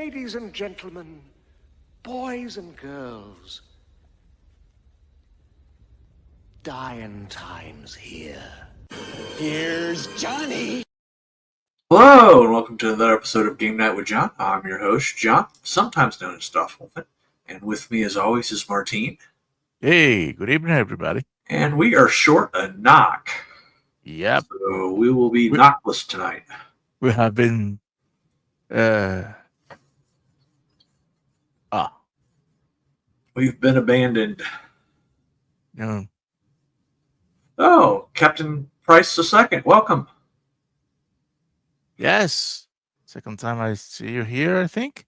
Ladies and gentlemen, boys and girls, dying times here. Here's Johnny. Hello, and welcome to another episode of Game Night with John. I'm your host, John, sometimes known as Stoff Wolfen. And with me, as always, is Martine. Hey, good evening, everybody. And we are short a knock. Yep, So we will be knockless tonight. we have been. We've been abandoned. You know, Oh, Captain Price II, welcome. yes, second time I see you here, I think.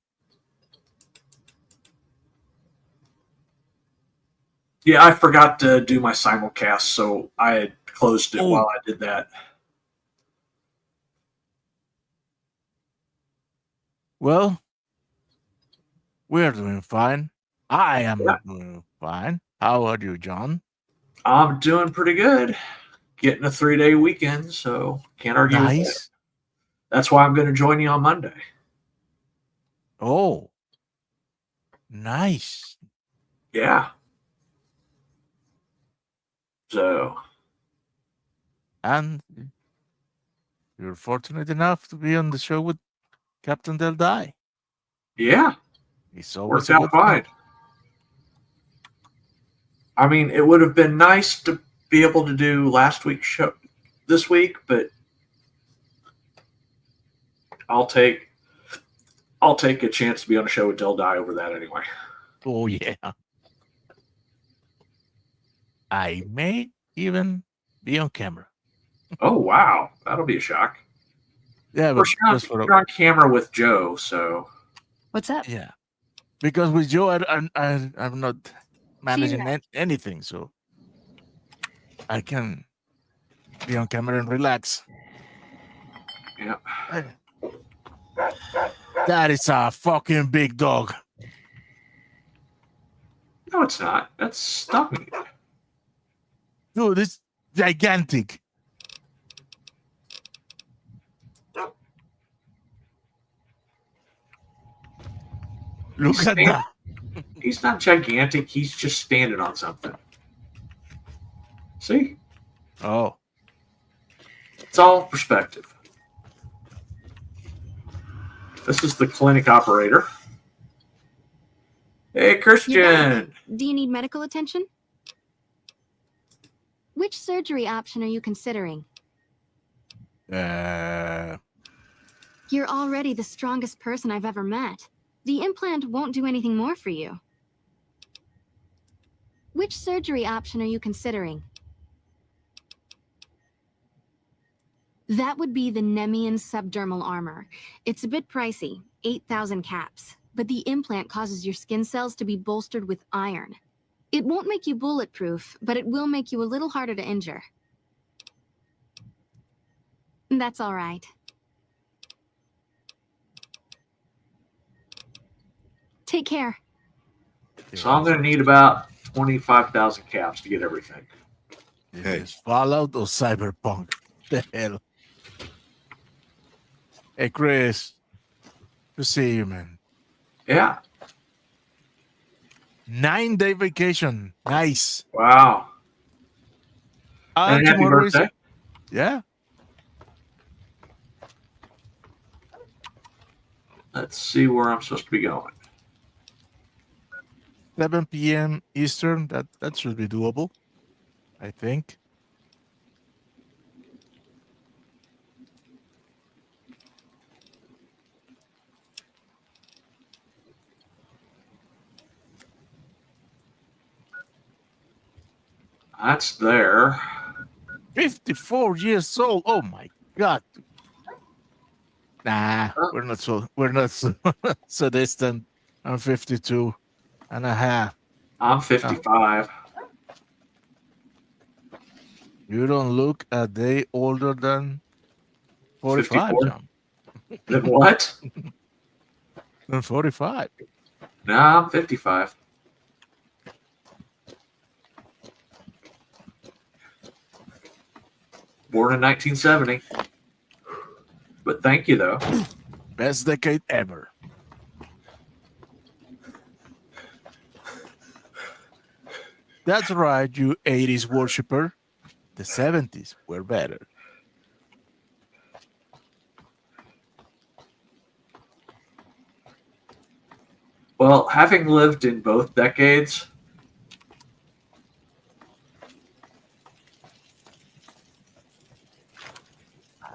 Yeah, I forgot to do my simulcast, so I had closed it Oh. while I did that. Well, we're doing fine. I am Yeah. doing fine. How are you, John? I'm doing pretty good. Getting a 3-day weekend, so can't argue with that. Nice. That's why I'm going to join you on Monday. Oh, nice. Yeah. So, And you're fortunate enough to be on the show with Captain Del Dai. yeah, He's always worked a out good friend. fine. I mean, it would have been nice to be able to do last week's show this week, but I'll take a chance to be on a show with Del Dai over that anyway. Oh, yeah. I may even be on camera. Oh, wow. That'll be a shock. Yeah, Of but course, just for you're on camera with Joe, so What's up? yeah, because with Joe, I'm not managing anything, so I can be on camera and relax. yeah. That is a fucking big dog. No, it's not. That's stunning. Dude, it's gigantic. Look at that. He's not gigantic. He's just standing on something. See? Oh, It's all perspective. This is the clinic operator. Hey, Christian. Do you need medical attention? Which surgery option are you considering? uh, You're already the strongest person I've ever met. The implant won't do anything more for you. Which surgery option are you considering? That would be the Nemian subdermal armor. It's a bit pricey, 8,000 caps, but the implant causes your skin cells to be bolstered with iron. It won't make you bulletproof, but it will make you a little harder to injure. That's all right. Take care. So I'm going to need about 25,000 caps to get everything. Is this Fallout or Cyberpunk? The hell. Hey, Chris. Good to see you, man. Yeah. 9-day vacation. Nice. Wow. And happy tomorrow is- birthday. Yeah. Let's see where I'm supposed to be going. 7 p.m. Eastern. That should be doable, I think. That's there. 54 years old. Oh my God. Nah, we're not so distant. I'm 52 and a half. I'm 55. You don't look a day older than 45, 54? John. Then what? Than 45. No, I'm 55. Born in 1970. But thank you, though. Best decade ever. That's right, you 80s worshiper. The 70s were better. Well, having lived in both decades,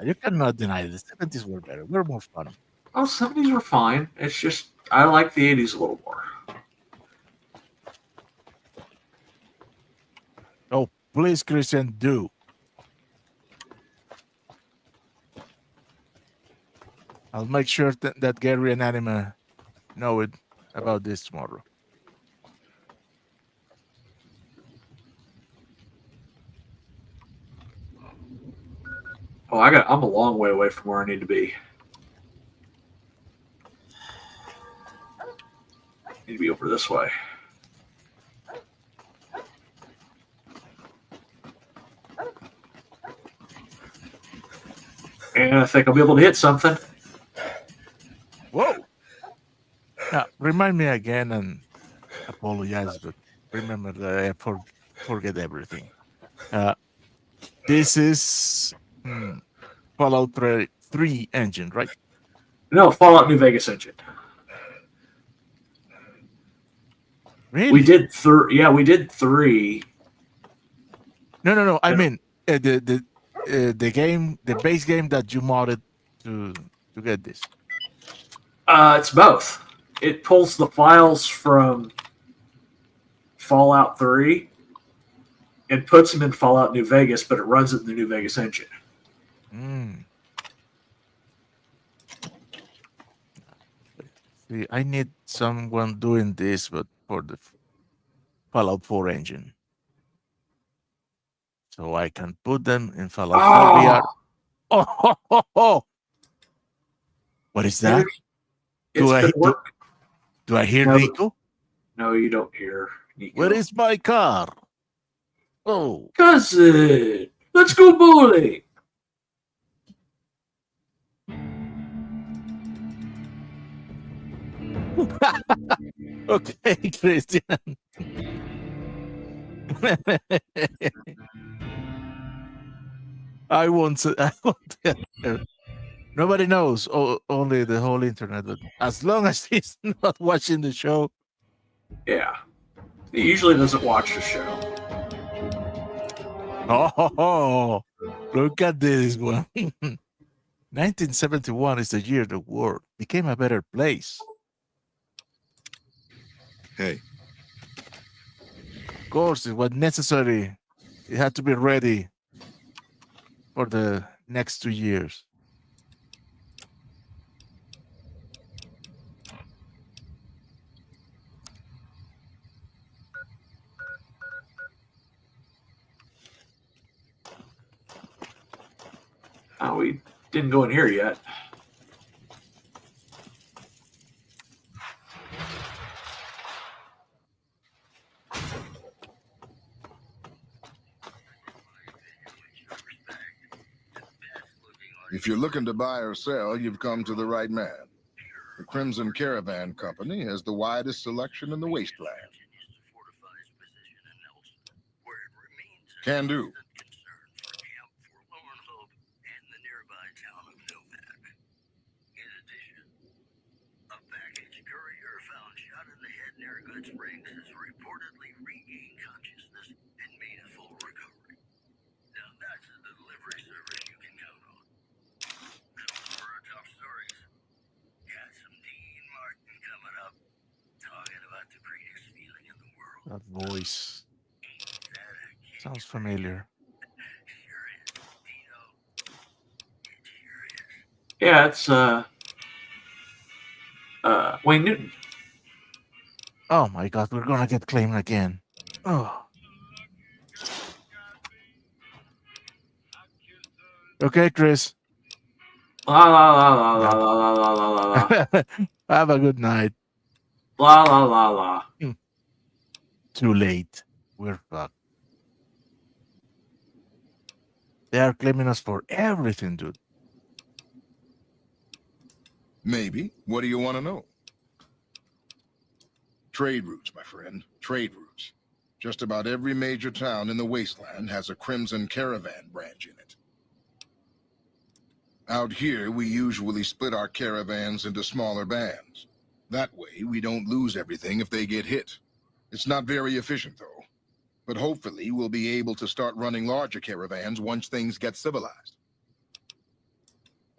You cannot deny the 70s were better. We're more fun. oh, 70s were fine. It's just I like the 80s a little more. Oh, please, Christian, do. I'll make sure that Gary and Anima know it about this tomorrow. Oh, I'm a long way away from where I need to be. I need to be over this way. And I think I'll be able to hit something. Whoa! Now, remind me again and apologize, but remember that I forget everything. This is Fallout 3 engine, right? No, Fallout New Vegas engine. Really? We did Yeah, we did 3. No. I mean the game, the base game that you modded to get this. It's both. It pulls the files from Fallout 3 and puts them in Fallout New Vegas, but it runs it in the New Vegas engine. See, I need someone doing this, but for the Fallout 4 engine. So I can put them in Fallout 4 VR. Oh. What is that? Do I hear No. Nico? No, you don't hear Nico. Where is my car? Oh. Cousin, let's go bowling. Okay, Christian. I won't tell her. Nobody knows, only the whole internet. But as long as he's not watching the show. Yeah. He usually doesn't watch the show. Oh, look at this one. 1971 is the year the world became a better place. Hey. Of course, it was necessary. It had to be ready for the next 2 years. Oh, we didn't go in here yet. If you're looking to buy or sell, you've come to the right man. The Crimson Caravan Company has the widest selection in the wasteland. Can do. That voice sounds familiar. Yeah, it's Wayne Newton. Oh my God, we're gonna get claimed again. Oh. Okay, Chris. La la la la la la la la la la. Have a good night. La la la la. Too late. We're fucked. They are claiming us for everything, dude. Maybe. What do you want to know? Trade routes, my friend. Trade routes. Just about every major town in the wasteland has a Crimson Caravan branch in it. Out here, we usually split our caravans into smaller bands. That way, we don't lose everything if they get hit. It's not very efficient, though. But hopefully, we'll be able to start running larger caravans once things get civilized.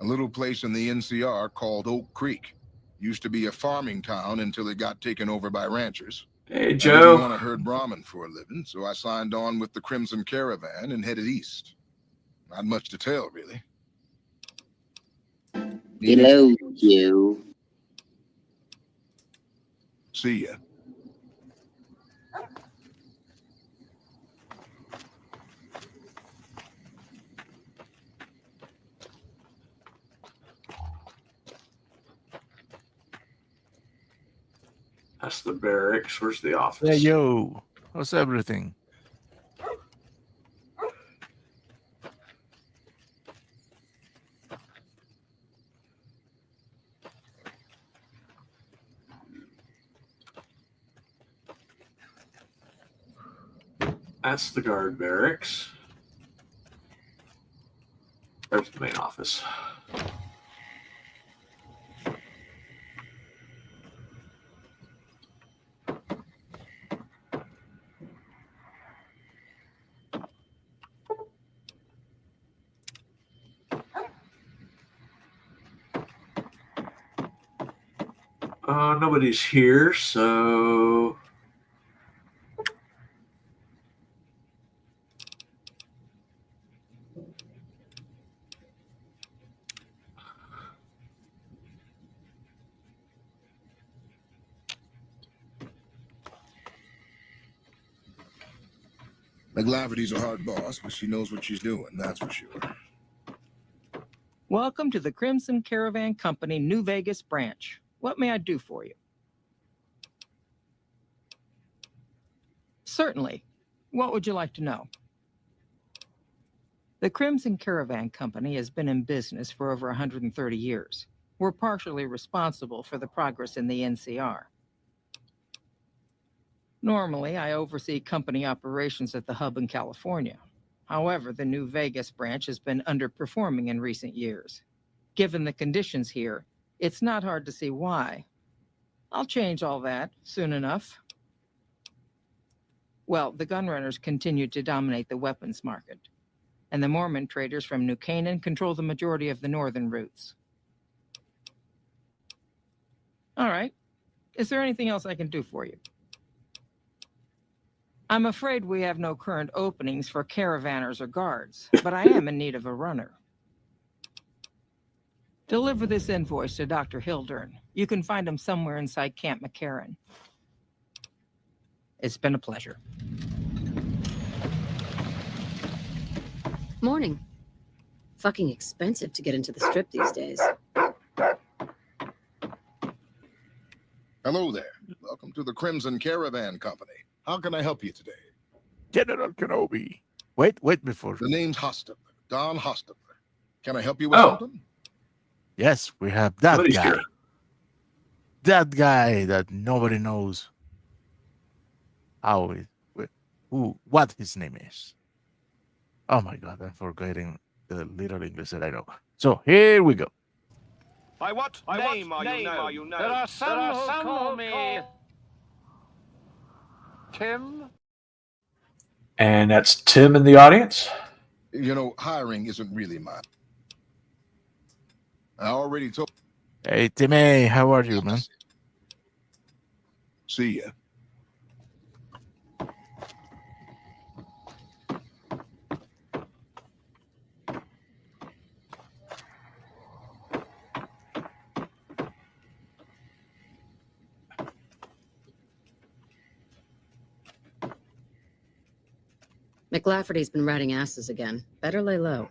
A little place in the NCR called Oak Creek. Used to be a farming town until it got taken over by ranchers. Hey, I didn't Joe. want to herd Brahmin for a living, so I signed on with the Crimson Caravan and headed east. Not much to tell, really. Hello, Joe. See ya. That's the barracks. Where's the office? Yeah, yo. How's everything? That's the guard barracks. There's the main office. Nobody's here, so McLafferty's a hard boss, but she knows what she's doing, that's for sure. Welcome to the Crimson Caravan Company New Vegas branch. What may I do for you? Certainly. What would you like to know? The Crimson Caravan Company has been in business for over 130 years. We're partially responsible for the progress in the NCR. Normally, I oversee company operations at the hub in California. However, the New Vegas branch has been underperforming in recent years. Given the conditions here, it's not hard to see why. I'll change all that soon enough. Well, the gunrunners continue to dominate the weapons market, and the Mormon traders from New Canaan control the majority of the northern routes. All right. Is there anything else I can do for you? I'm afraid we have no current openings for caravanners or guards, but I am in need of a runner. Deliver this invoice to Dr. Hildern. You can find him somewhere inside Camp McCarran. It's been a pleasure. Morning. Fucking expensive to get into the Strip these days. Hello there. Welcome to the Crimson Caravan Company. How can I help you today? General Kenobi. Wait before. The name's Hostetler, Don Hostetler. Can I help you with Oh. something? Yes, we have that Somebody's guy. here. That guy that nobody knows how it, what his name is. Oh my God, I'm forgetting the little English that I know. So here we go. By what name are you known? There are some who call me Tim. And that's Tim in the audience. You know, hiring isn't really mine. I already told. Hey, Timmy, how are you, man? See ya. McLafferty's been riding asses again. Better lay low.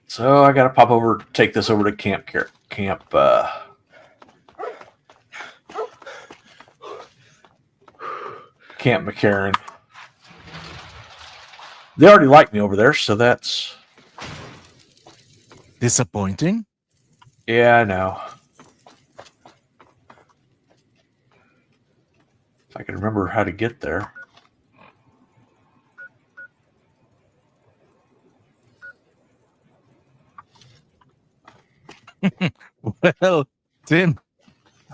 So I gotta pop over, take this over to Camp McCarran. They already like me over there, so that's... Disappointing. Yeah, I know. If I can remember how to get there. Well, Tim,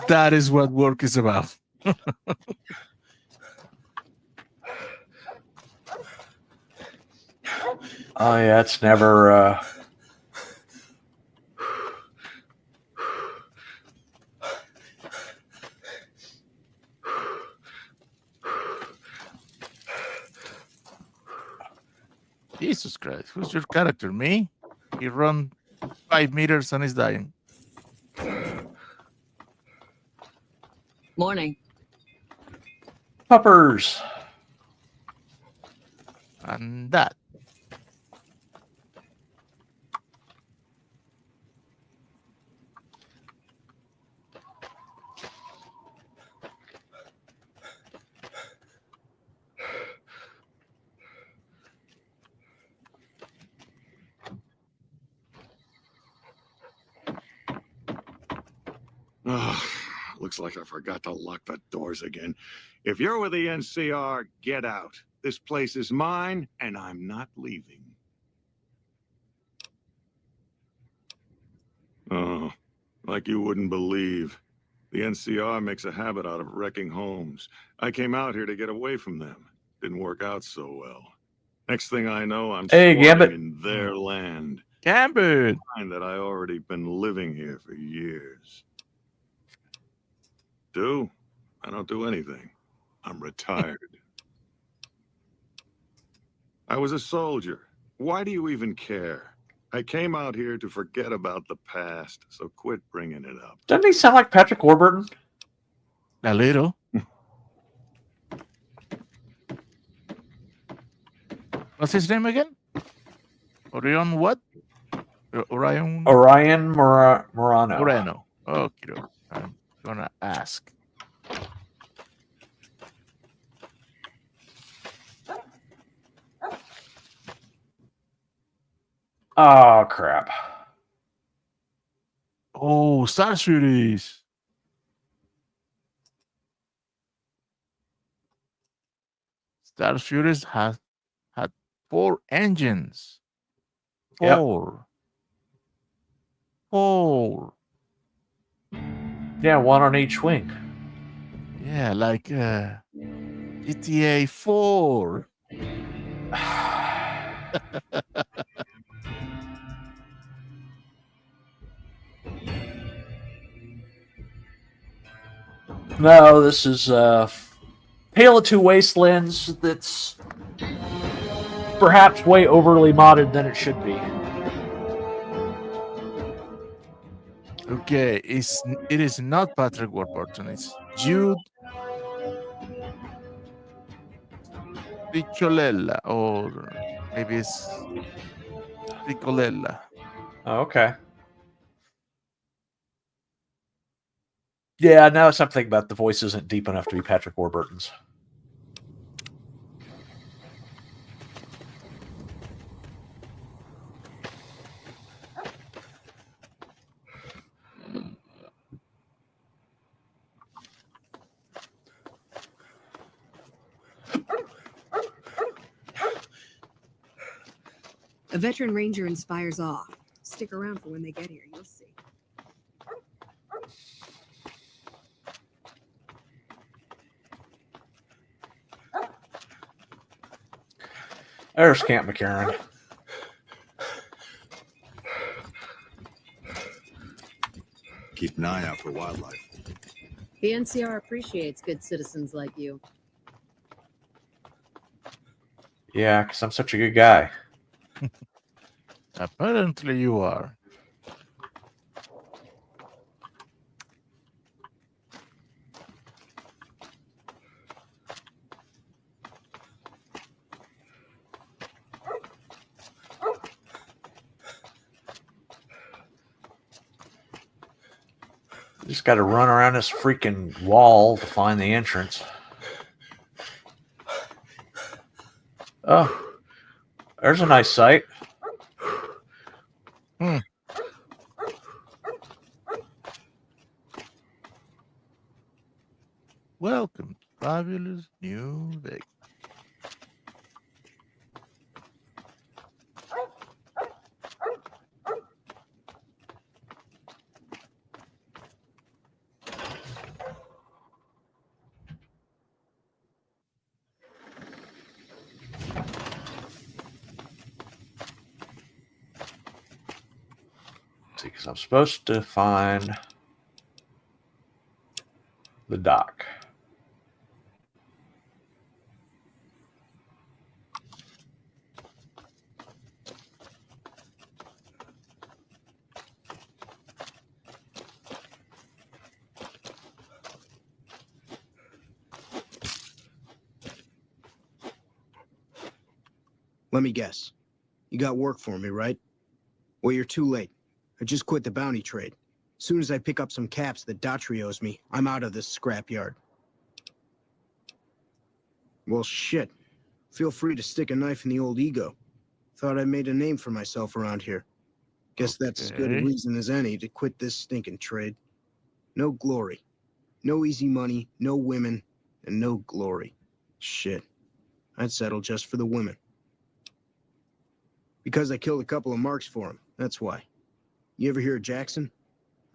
that is what work is about. Oh, yeah, it's never... Jesus Christ, who's your character? Me? He run 5 meters and is dying. Morning. Puppers! And that. Oh, looks like I forgot to lock the doors again. If you're with the NCR, get out. This place is mine, and I'm not leaving. Oh, like you wouldn't believe. The NCR makes a habit out of wrecking homes. I came out here to get away from them. Didn't work out so well. Next thing I know, I'm Hey, squatting Gambit. in their land. Gambit. That I already been living here for years. Do? I don't do anything. I'm retired. I was a soldier. Why do you even care? I came out here to forget about the past, so quit bringing it up. Doesn't he sound like Patrick Warburton? A little. What's his name again? Orion what? Orion Morano. Moreno. Okay, I'm gonna ask. Oh, crap. Oh, Star Series. Star Series had 4 engines. Yep. 4. Yeah, one on each wing. Yeah, like GTA 4. No, this is Tale of Two Wastelands that's perhaps way overly modded than it should be. Okay, it is not Patrick Warburton. It's Jude Ricciolella, or maybe it's Ricolella. Oh, okay. Yeah, now something about the voice isn't deep enough to be Patrick Warburton's. A veteran ranger inspires awe. Stick around for when they get here. You'll see. There's Camp McCarran. Keep an eye out for wildlife. The NCR appreciates good citizens like you. Yeah, because I'm such a good guy. Apparently you are. Just got to run around this freaking wall to find the entrance. Oh, There's a nice sight. Welcome to fabulous New Vegas. See, because I'm supposed to find the dock. Let me guess. You got work for me, right? Well, you're too late. I just quit the bounty trade. As soon as I pick up some caps that Daughtry owes me, I'm out of this scrapyard. Well, shit. Feel free to stick a knife in the old ego. Thought I made a name for myself around here. Guess that's as good a reason as any to quit this stinking trade. No glory. No easy money, no women, and no glory. Shit. I'd settle just for the women. Because I killed a couple of marks for him, that's why. You ever hear of Jackson?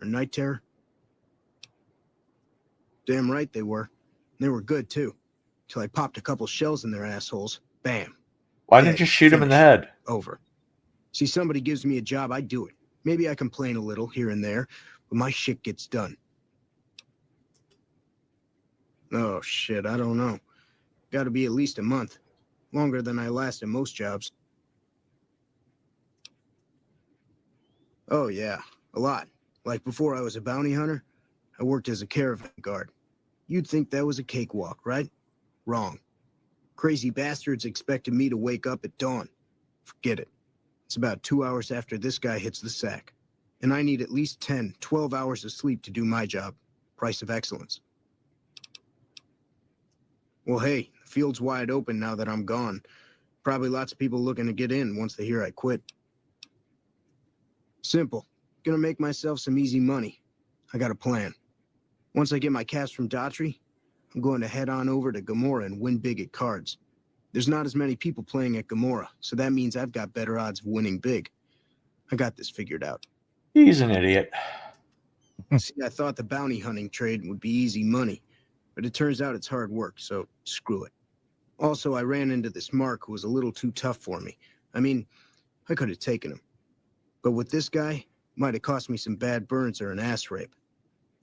Or Night Terror? Damn right they were. They were good, too. Till I popped a couple shells in their assholes. Bam. Why didn't you shoot him in the head? Over. See, somebody gives me a job, I do it. Maybe I complain a little here and there, but my shit gets done. Oh, shit, I don't know. Gotta be at least a month. Longer than I last in most jobs. Oh, yeah, a lot. Like before I was a bounty hunter, I worked as a caravan guard. You'd think that was a cakewalk, right? Wrong. Crazy bastards expected me to wake up at dawn. Forget it. It's about 2 hours after this guy hits the sack. And I need at least 10, 12 hours of sleep to do my job. Price of excellence. Well, hey, the field's wide open now that I'm gone. Probably lots of people looking to get in once they hear I quit. Simple. Gonna make myself some easy money. I got a plan. Once I get my caps from Daughtry, I'm going to head on over to Gomorrah and win big at cards. There's not as many people playing at Gomorrah, so that means I've got better odds of winning big. I got this figured out. He's an idiot. See, I thought the bounty hunting trade would be easy money, but it turns out it's hard work, so screw it. Also, I ran into this Mark who was a little too tough for me. I mean, I could have taken him. But with this guy, might have cost me some bad burns or an ass rape.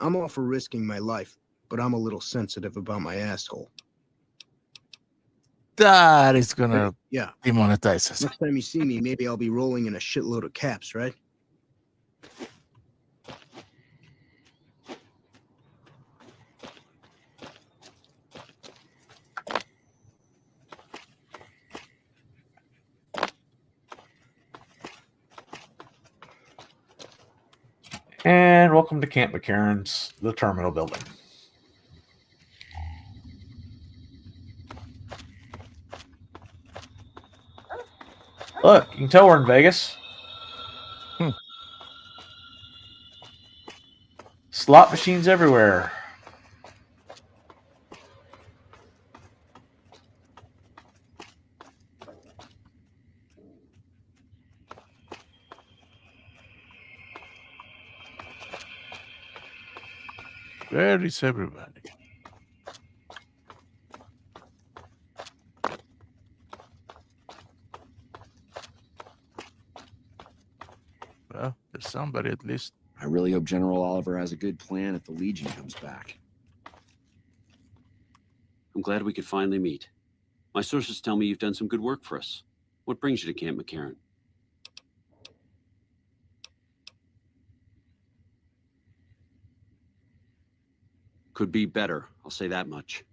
I'm all for risking my life, but I'm a little sensitive about my asshole. That is gonna Yeah. demonetize us. Next time you see me, maybe I'll be rolling in a shitload of caps, right? And welcome to Camp McCarran's, the terminal building. Look, you can tell we're in Vegas. Slot machines everywhere. Where is everybody? Well, there's somebody at least. I really hope General Oliver has a good plan if the Legion comes back. I'm glad we could finally meet. My sources tell me you've done some good work for us. What brings you to Camp McCarran? Could be better, I'll say that much.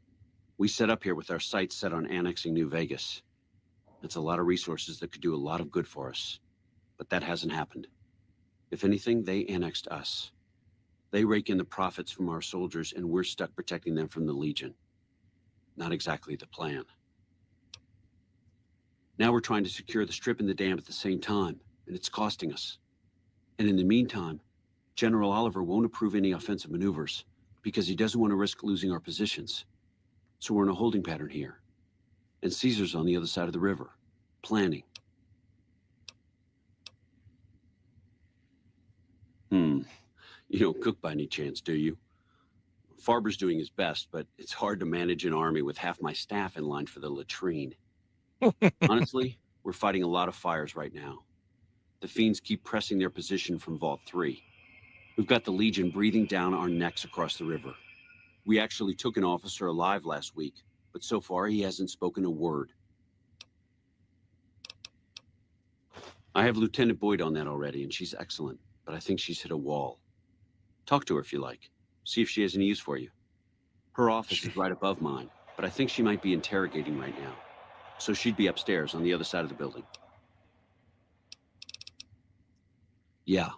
We set up here with our sights set on annexing New Vegas. That's a lot of resources that could do a lot of good for us. But that hasn't happened. If anything, they annexed us. They rake in the profits from our soldiers, and we're stuck protecting them from the Legion. Not exactly the plan. Now we're trying to secure the strip and the dam at the same time, and it's costing us. And in the meantime, General Oliver won't approve any offensive maneuvers because he doesn't want to risk losing our positions. So we're in a holding pattern here. And Caesar's on the other side of the river, planning. You don't cook by any chance, do you? Farber's doing his best, but it's hard to manage an army with half my staff in line for the latrine. Honestly, we're fighting a lot of fires right now. The fiends keep pressing their position from Vault 3. We've got the Legion breathing down our necks across the river. We actually took an officer alive last week, but so far he hasn't spoken a word. I have Lieutenant Boyd on that already, and she's excellent, but I think she's hit a wall. Talk to her if you like. See if she has any use for you. Her office is right above mine, but I think she might be interrogating right now. So she'd be upstairs on the other side of the building. Yeah.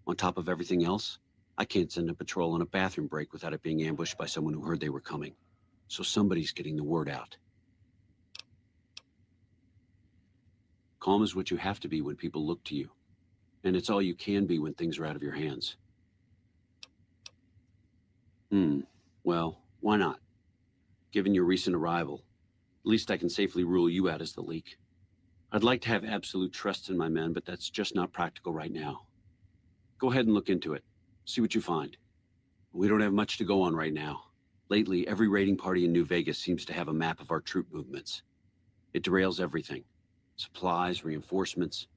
On top of everything else, I can't send a patrol on a bathroom break without it being ambushed by someone who heard they were coming. So somebody's getting the word out. Calm is what you have to be when people look to you. And it's all you can be when things are out of your hands. Well, why not? Given your recent arrival, at least I can safely rule you out as the leak. I'd like to have absolute trust in my men, but that's just not practical right now. Go ahead and look into it. See what you find. We don't have much to go on right now. Lately, every raiding party in New Vegas seems to have a map of our troop movements. It derails everything. Supplies, reinforcements.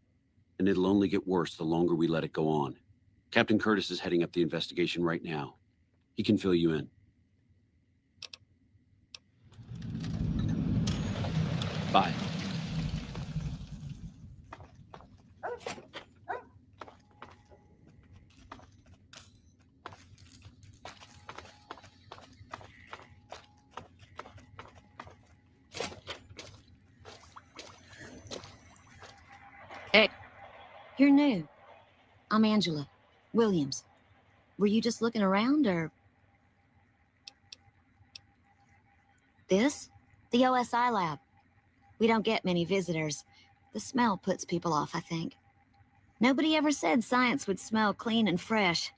And it'll only get worse the longer we let it go on. Captain Curtis is heading up the investigation right now. He can fill you in. Bye. Hey. You're new. I'm Angela Williams. Were you just looking around, or... This? The OSI lab. We don't get many visitors. The smell puts people off, I think. Nobody ever said science would smell clean and fresh.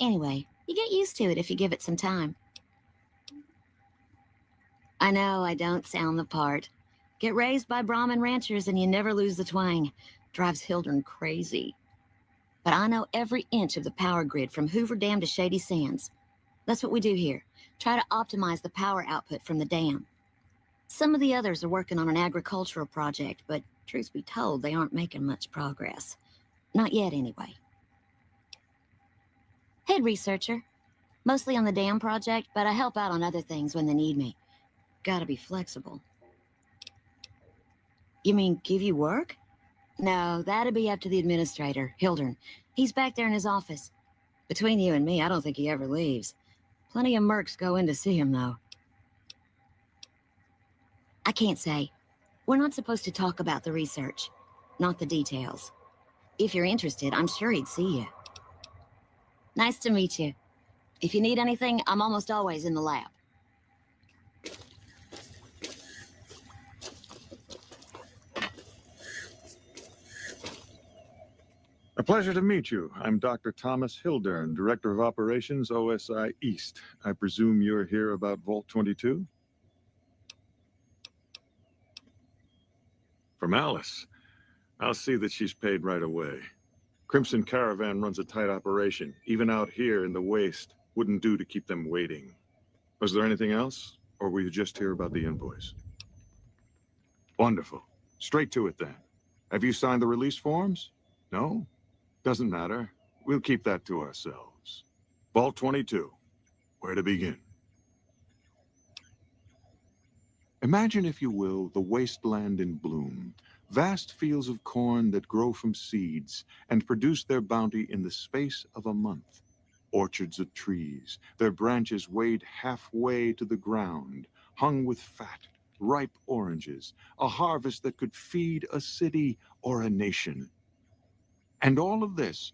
Anyway, you get used to it if you give it some time. I know I don't sound the part. Get raised by Brahmin ranchers and you never lose the twang. Drives Hildern crazy. But I know every inch of the power grid from Hoover Dam to Shady Sands. That's what we do here. Try to optimize the power output from the dam. Some of the others are working on an agricultural project, but truth be told, they aren't making much progress. Not yet, anyway. Head researcher. Mostly on the dam project, but I help out on other things when they need me. Gotta be flexible. You mean give you work? No, that'd be up to the administrator, Hildern. He's back there in his office. Between you and me, I don't think he ever leaves. Plenty of mercs go in to see him, though. I can't say. We're not supposed to talk about the research, not the details. If you're interested, I'm sure he'd see you. Nice to meet you. If you need anything, I'm almost always in the lab. A pleasure to meet you. I'm Dr. Thomas Hildern, Director of Operations, OSI East. I presume you're here about Vault 22? From Alice. I'll see that she's paid right away. Crimson Caravan runs a tight operation. Even out here in the waste, wouldn't do to keep them waiting. Was there anything else, or were you just here about the invoice? Wonderful. Straight to it then. Have you signed the release forms? No? Doesn't matter. We'll keep that to ourselves. Vault 22. Where to begin? Imagine, if you will, the wasteland in bloom. Vast fields of corn that grow from seeds and produce their bounty in the space of a month. Orchards of trees, their branches weighed halfway to the ground, hung with fat, ripe oranges, a harvest that could feed a city or a nation. And all this,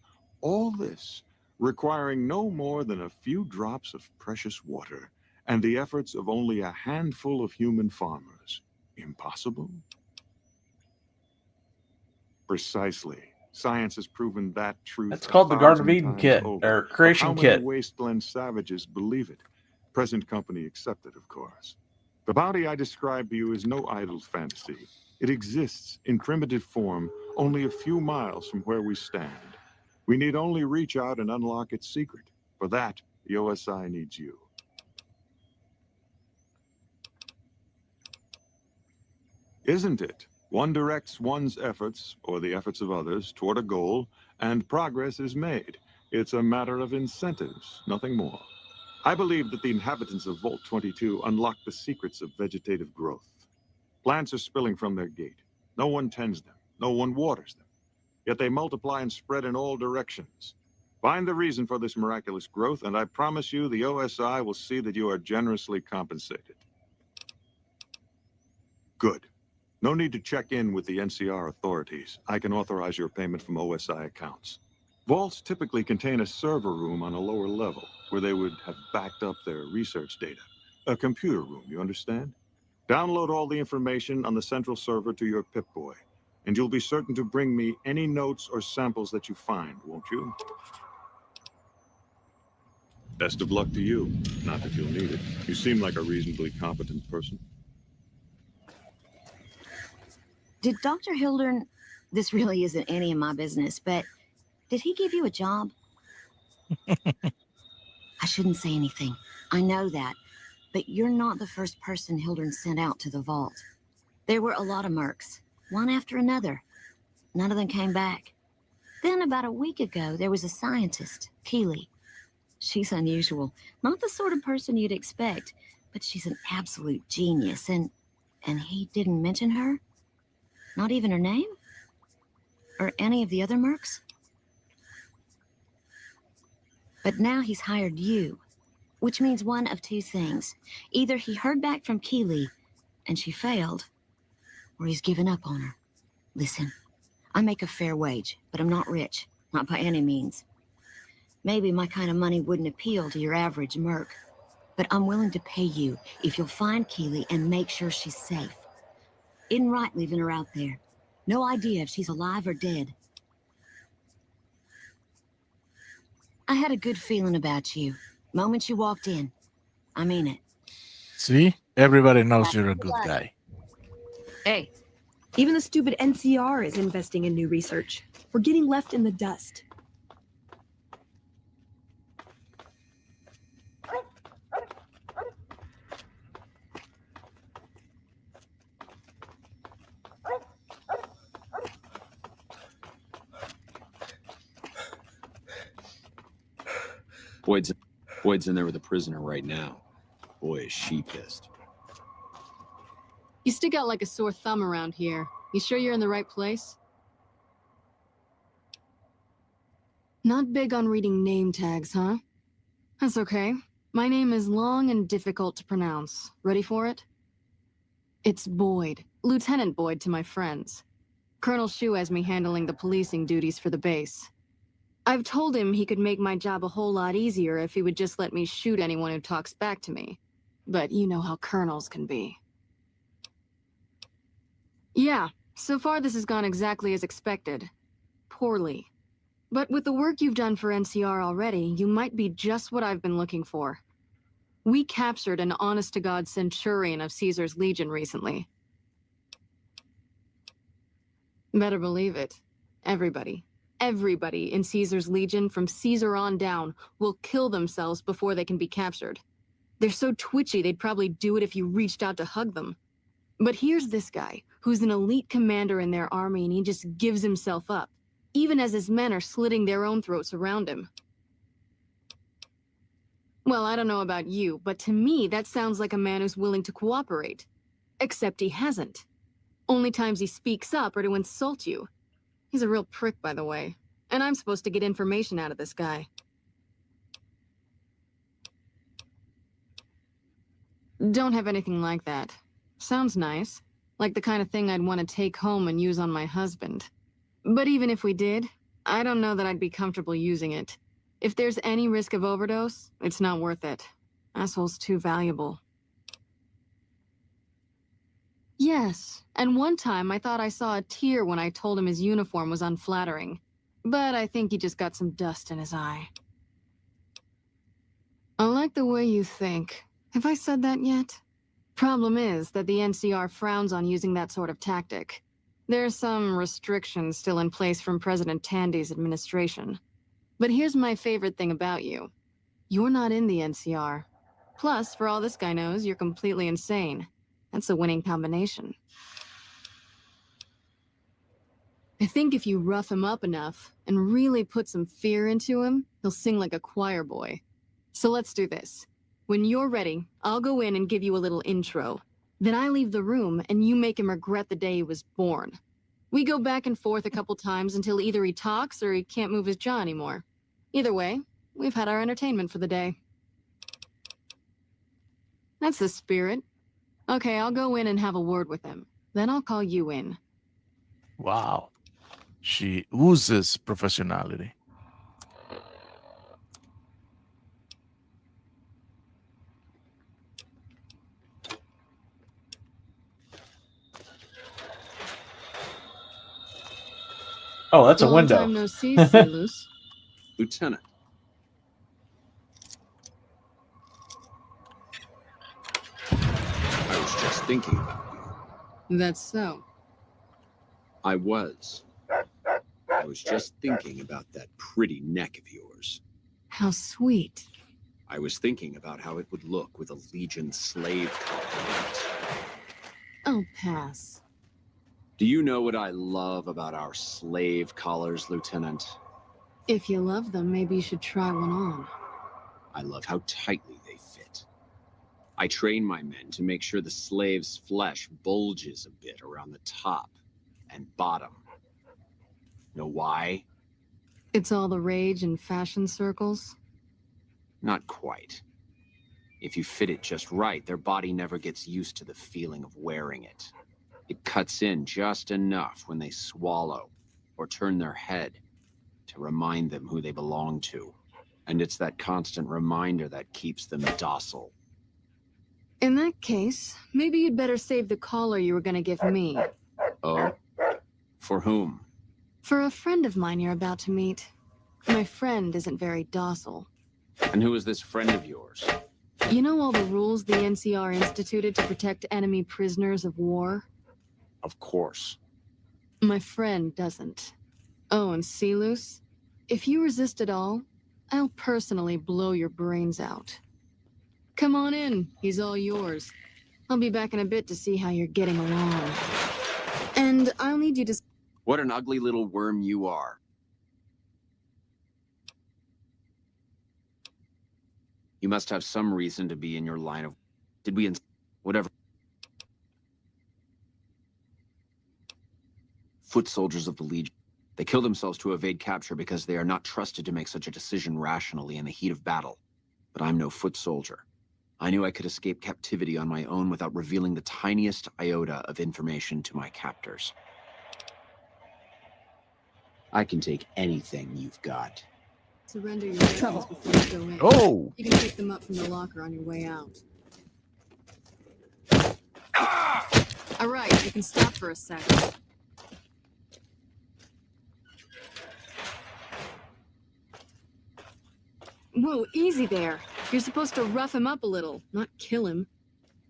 requiring no more than a few drops of precious water and the efforts of only a handful of human farmers. Impossible? Precisely. Science has proven that truth. It's called the Garden of 1,000 Eden times kit, over. or But creation how many kit. wasteland savages believe it? Present company accepted, of course. The bounty I described to you is no idle fantasy. It exists in primitive form only a few miles from where we stand. We need only reach out and unlock its secret. For that, the OSI needs you. Isn't it? One directs one's efforts, or the efforts of others, toward a goal, and progress is made. It's a matter of incentives, nothing more. I believe that the inhabitants of Vault 22 unlock the secrets of vegetative growth. Plants are spilling from their gate. No one tends them. No one waters them. Yet they multiply and spread in all directions. Find the reason for this miraculous growth, and I promise you the OSI will see that you are generously compensated. Good. No need to check in with the NCR authorities. I can authorize your payment from OSI accounts. Vaults typically contain a server room on a lower level, where they would have backed up their research data. A computer room, you understand? Download all the information on the central server to your Pip-Boy, and you'll be certain to bring me any notes or samples that you find, won't you? Best of luck to you. Not that you'll need it. You seem like a reasonably competent person. Did Dr. Hildern, this really isn't any of my business, but did he give you a job? I shouldn't say anything. I know that. But you're not the first person Hildern sent out to the vault. There were a lot of mercs, one after another. None of them came back. Then about a week ago, there was a scientist, Keeley. She's unusual. Not the sort of person you'd expect, but she's an absolute genius. And he didn't mention her? Not even her name? Or any of the other mercs? But now he's hired you, which means one of two things. Either he heard back from Keeley and she failed, or he's given up on her. Listen, I make a fair wage, but I'm not rich, not by any means. Maybe my kind of money wouldn't appeal to your average merc, but I'm willing to pay you if you'll find Keeley and make sure she's safe. Isn't right leaving her out there. No idea if she's alive or dead. I had a good feeling about you. Moment you walked in. I mean it. See? Everybody knows you're a good guy. Hey, even the stupid NCR is investing in new research. We're getting left in the dust. Boyd's in there with a prisoner right now. Boy, is she pissed. You stick out like a sore thumb around here. You sure you're in the right place? Not big on reading name tags, huh? That's okay. My name is long and difficult to pronounce. Ready for it? It's Boyd. Lieutenant Boyd to my friends. Colonel Shu has me handling the policing duties for the base. I've told him he could make my job a whole lot easier if he would just let me shoot anyone who talks back to me. But you know how colonels can be. Yeah, so far this has gone exactly as expected. Poorly. But with the work you've done for NCR already, you might be just what I've been looking for. We captured an honest-to-God Centurion of Caesar's Legion recently. Better believe it. Everybody in Caesar's Legion from Caesar on down will kill themselves before they can be captured. They're so twitchy they'd probably do it if you reached out to hug them. But here's this guy, who's an elite commander in their army, and he just gives himself up, even as his men are slitting their own throats around him. Well, I don't know about you, but to me that sounds like a man who's willing to cooperate. Except he hasn't. Only times he speaks up are to insult you. He's a real prick, by the way. And I'm supposed to get information out of this guy. Don't have anything like that. Sounds nice. Like the kind of thing I'd want to take home and use on my husband. But even if we did, I don't know that I'd be comfortable using it. If there's any risk of overdose, it's not worth it. Asshole's too valuable. Yes, and one time I thought I saw a tear when I told him his uniform was unflattering. But I think he just got some dust in his eye. I like the way you think. Have I said that yet? Problem is that the NCR frowns on using that sort of tactic. There's some restrictions still in place from President Tandy's administration. But here's my favorite thing about you. You're not in the NCR. Plus, for all this guy knows, you're completely insane. That's a winning combination. I think if you rough him up enough and really put some fear into him, he'll sing like a choir boy. So let's do this. When you're ready, I'll go in and give you a little intro. Then I leave the room and you make him regret the day he was born. We go back and forth a couple times until either he talks or he can't move his jaw anymore. Either way, we've had our entertainment for the day. That's the spirit. Okay, I'll go in and have a word with him. Then I'll call you in. Wow. She oozes professionality. Oh, that's a window. Long time no see, Silus. Lieutenant. I was just thinking about you. That's so. I was just thinking about that pretty neck of yours. How sweet. I was thinking about how it would look with a Legion slave collar on it. I'll pass. Do you know what I love about our slave collars, Lieutenant? If you love them, maybe you should try one on. I love how tightly they fit. I train my men to make sure the slave's flesh bulges a bit around the top and bottom. Know why? It's all the rage in fashion circles. Not quite. If you fit it just right, their body never gets used to the feeling of wearing it. It cuts in just enough when they swallow or turn their head to remind them who they belong to. And it's that constant reminder that keeps them docile. In that case, maybe you'd better save the collar you were gonna give me. Oh? For whom? For a friend of mine you're about to meet. My friend isn't very docile. And who is this friend of yours? You know all the rules the NCR instituted to protect enemy prisoners of war? Of course. My friend doesn't. Oh, and Silus, if you resist at all, I'll personally blow your brains out. Come on in, he's all yours. I'll be back in a bit to see how you're getting along. And I'll need you to... What an ugly little worm you are. You must have some reason to be in your line of... Did we... Whatever. Foot soldiers of the Legion. They kill themselves to evade capture because they are not trusted to make such a decision rationally in the heat of battle. But I'm no foot soldier. I knew I could escape captivity on my own without revealing the tiniest iota of information to my captors. I can take anything you've got. Surrender your weapons before you go in. Oh! You can pick them up from the locker on your way out. All right, you can stop for a second. Whoa, easy there. You're supposed to rough him up a little, not kill him.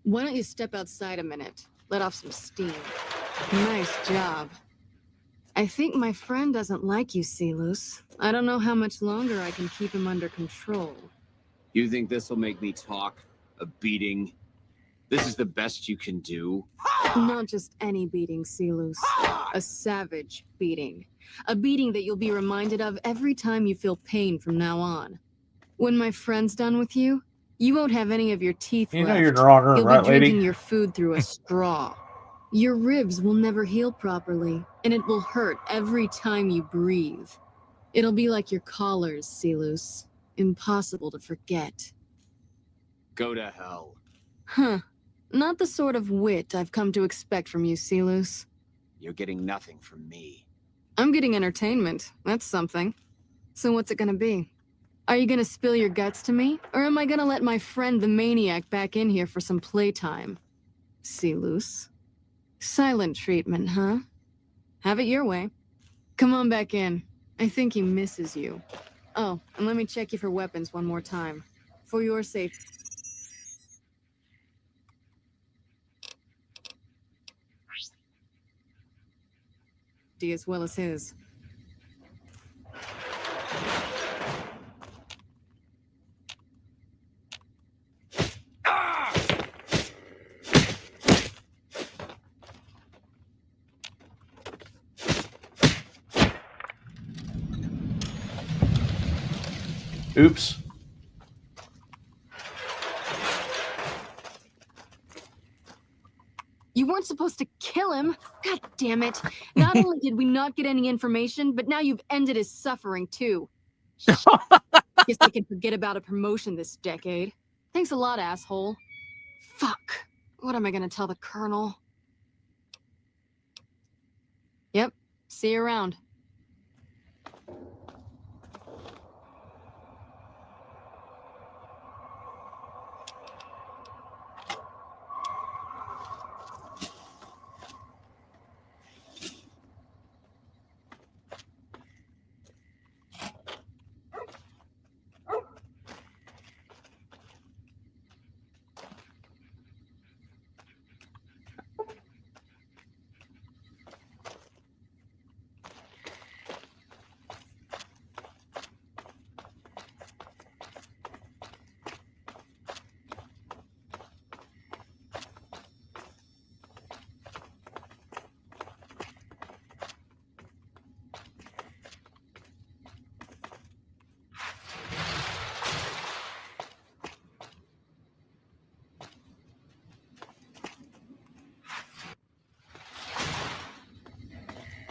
Why don't you step outside a minute? Let off some steam. Nice job. I think my friend doesn't like you, Silus. I don't know how much longer I can keep him under control. You think this'll make me talk? A beating? This is the best you can do? Not just any beating, Silus. A savage beating. A beating that you'll be reminded of every time you feel pain from now on. When my friend's done with you, you won't have any of your teeth You left. know you're in the wrong room, You'll right, be drinking lady? your food through a straw. Your ribs will never heal properly, and it will hurt every time you breathe. It'll be like your collars, Silus. Impossible to forget. Go to hell. Huh. Not the sort of wit I've come to expect from you, Silus. You're getting nothing from me. I'm getting entertainment. That's something. So what's it gonna be? Are you gonna spill your guts to me? Or am I gonna let my friend the maniac back in here for some playtime? Silus? Silent treatment, huh? Have it your way. Come on back in. I think he misses you. Oh, and let me check you for weapons one more time. For your safety. As well as his. Oops. You weren't supposed to kill him. God damn it. Not only did we not get any information, but now you've ended his suffering too. Guess I can forget about a promotion this decade. Thanks a lot, asshole. Fuck. What am I gonna tell the colonel? Yep. See you around.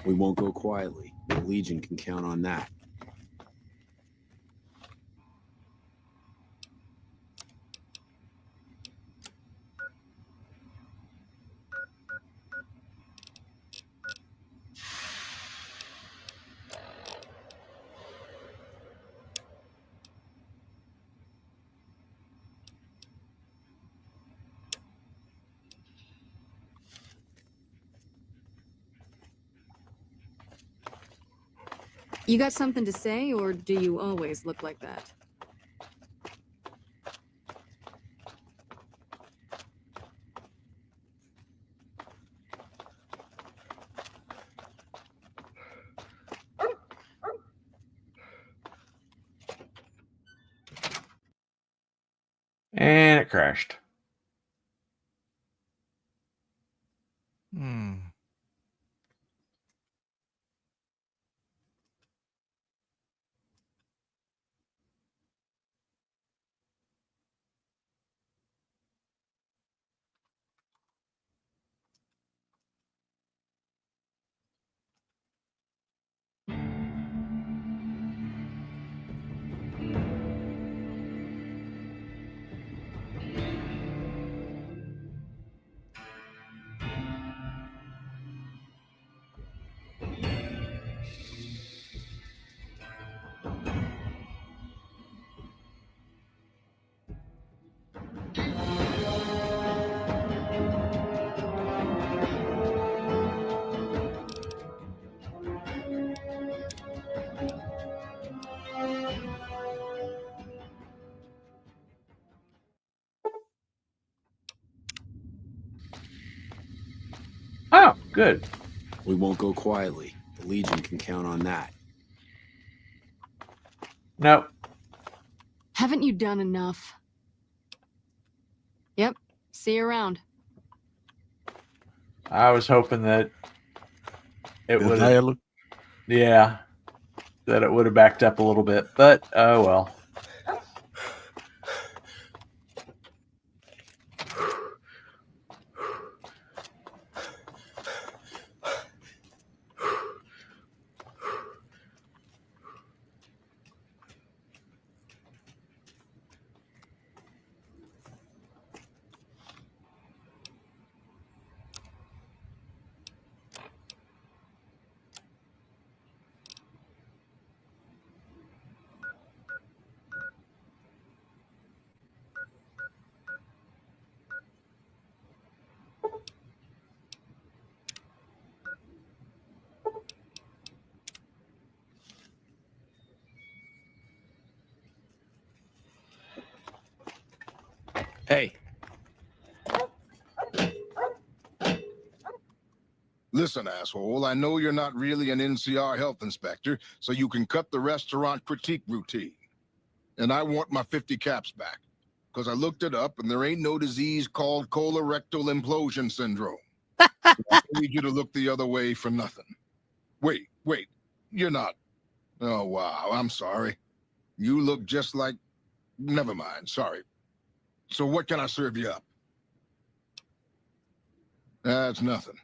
We won't go quietly. The Legion can count on that. You got something to say, or do you always look like that? And it crashed. Hmm. Oh, good. We won't go quietly. The Legion can count on that. Nope. Haven't you done enough? Yep. See you around. I was hoping that it The would have. dialogue. Yeah. That it would have backed up a little bit, but oh well. Hey. Listen, asshole, I know you're not really an NCR health inspector, so you can cut the restaurant critique routine. And I want my 50 caps back, because I looked it up and there ain't no disease called colorectal implosion syndrome. I need you to look the other way for nothing. Wait, you're not. Oh, wow, I'm sorry. You look just like... Never mind, sorry. So what can I serve you up? That's nothing.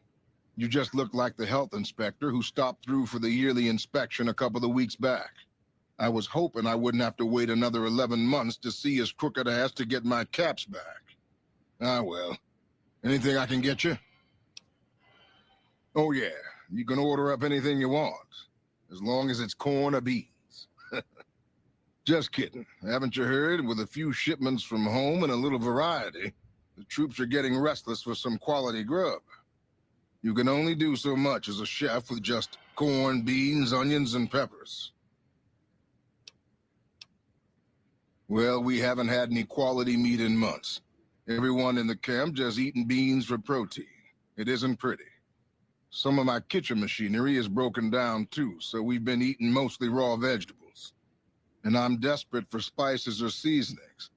You just look like the health inspector who stopped through for the yearly inspection a couple of weeks back. I was hoping I wouldn't have to wait another 11 months to see his crooked ass to get my caps back. Ah, well. Anything I can get you? Oh, yeah. You can order up anything you want, as long as it's corn or beans. Just kidding. Haven't you heard? With a few shipments from home and a little variety, the troops are getting restless for some quality grub. You can only do so much as a chef with just corn, beans, onions, and peppers. Well, we haven't had any quality meat in months. Everyone in the camp just eating beans for protein. It isn't pretty. Some of my kitchen machinery is broken down too, so we've been eating mostly raw vegetables. And I'm desperate for spices or seasonings.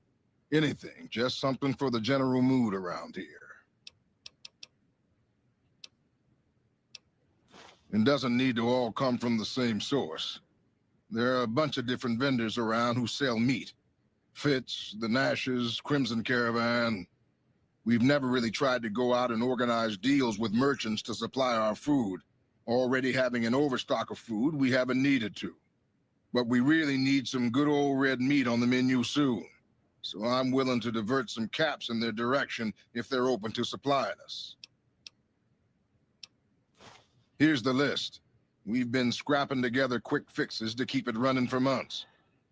Anything, just something for the general mood around here. It doesn't need to all come from the same source. There are a bunch of different vendors around who sell meat. Fitz, the Nashes, Crimson Caravan. We've never really tried to go out and organize deals with merchants to supply our food. Already having an overstock of food, we haven't needed to. But we really need some good old red meat on the menu soon. So I'm willing to divert some caps in their direction if they're open to supplying us. Here's the list. We've been scrapping together quick fixes to keep it running for months.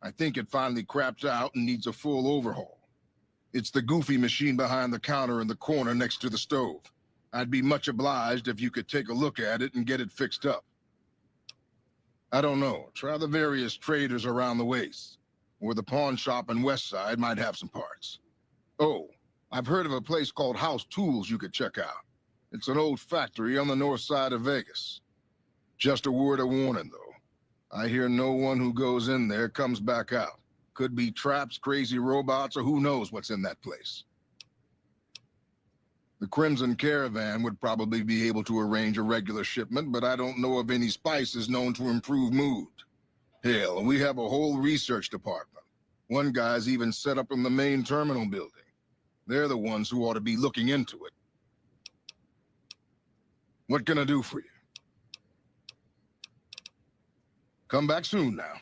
I think it finally crapped out and needs a full overhaul. It's the goofy machine behind the counter in the corner next to the stove. I'd be much obliged if you could take a look at it and get it fixed up. I don't know. Try the various traders around the waste. Or the pawn shop in Westside might have some parts. Oh, I've heard of a place called House Tools you could check out. It's an old factory on the north side of Vegas. Just a word of warning, though. I hear no one who goes in there comes back out. Could be traps, crazy robots, or who knows what's in that place. The Crimson Caravan would probably be able to arrange a regular shipment, but I don't know of any spices known to improve mood. Hell, we have a whole research department. One guy's even set up in the main terminal building. They're the ones who ought to be looking into it. What can I do for you? Come back soon now.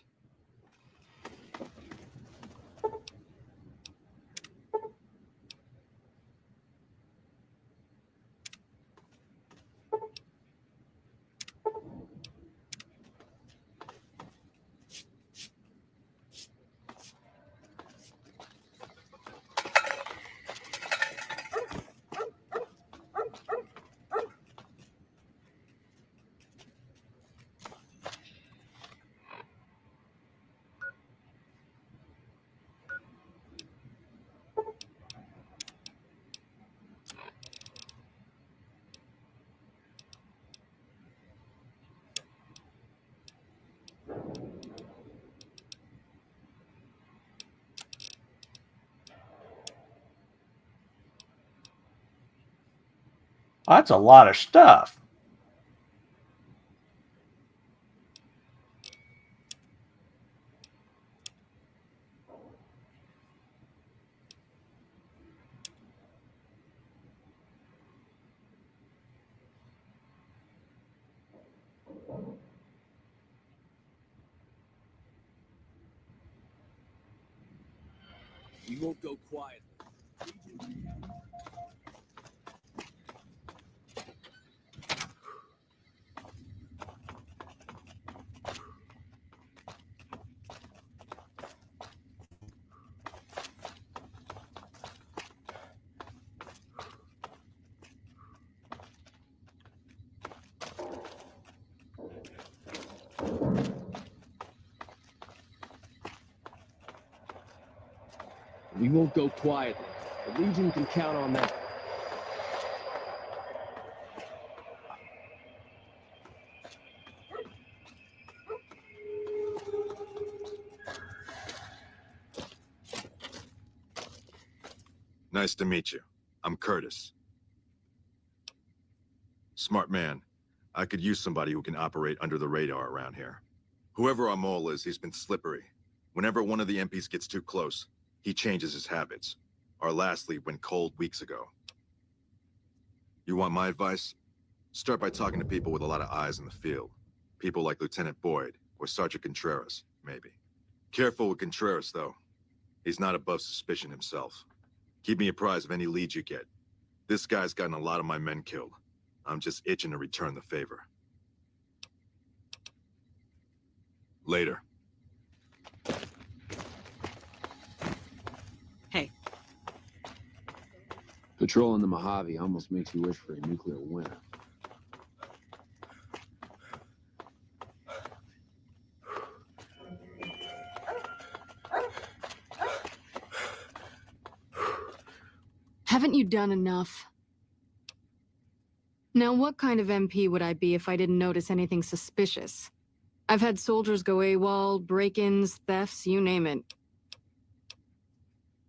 That's a lot of stuff. We won't go quiet. We won't go quietly. The Legion can count on that. Nice to meet you. I'm Curtis. Smart man. I could use somebody who can operate under the radar around here. Whoever our mole is, he's been slippery. Whenever one of the MPs gets too close, he changes his habits. Our last lead went cold weeks ago. You want my advice? Start by talking to people with a lot of eyes in the field. People like Lieutenant Boyd or Sergeant Contreras, maybe. Careful with Contreras, though. He's not above suspicion himself. Keep me apprised of any leads you get. This guy's gotten a lot of my men killed. I'm just itching to return the favor. Later. Hey. Patrolling the Mojave almost makes you wish for a nuclear winter. Haven't you done enough? Now, what kind of MP would I be if I didn't notice anything suspicious? I've had soldiers go AWOL, break-ins, thefts, you name it.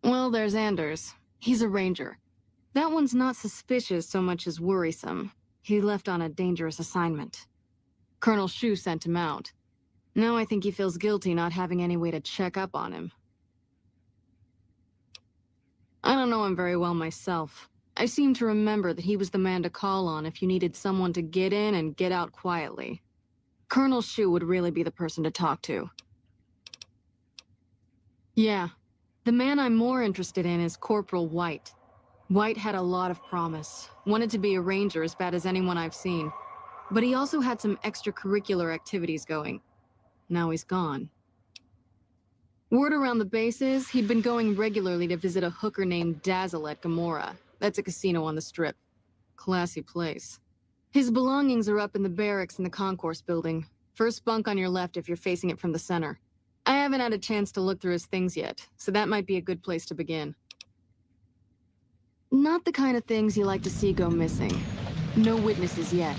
Well, there's Anders. He's a ranger. That one's not suspicious so much as worrisome. He left on a dangerous assignment. Colonel Shu sent him out. Now I think he feels guilty not having any way to check up on him. I don't know him very well myself. I seem to remember that he was the man to call on if you needed someone to get in and get out quietly. Colonel Shu would really be the person to talk to. Yeah, the man I'm more interested in is Corporal White. White had a lot of promise, wanted to be a ranger as bad as anyone I've seen. But he also had some extracurricular activities going. Now he's gone. Word around the base is he'd been going regularly to visit a hooker named Dazzle at Gamora. That's a casino on the Strip. Classy place. His belongings are up in the barracks in the concourse building. First bunk on your left if you're facing it from the center. I haven't had a chance to look through his things yet, so that might be a good place to begin. Not the kind of things you like to see go missing. No witnesses yet.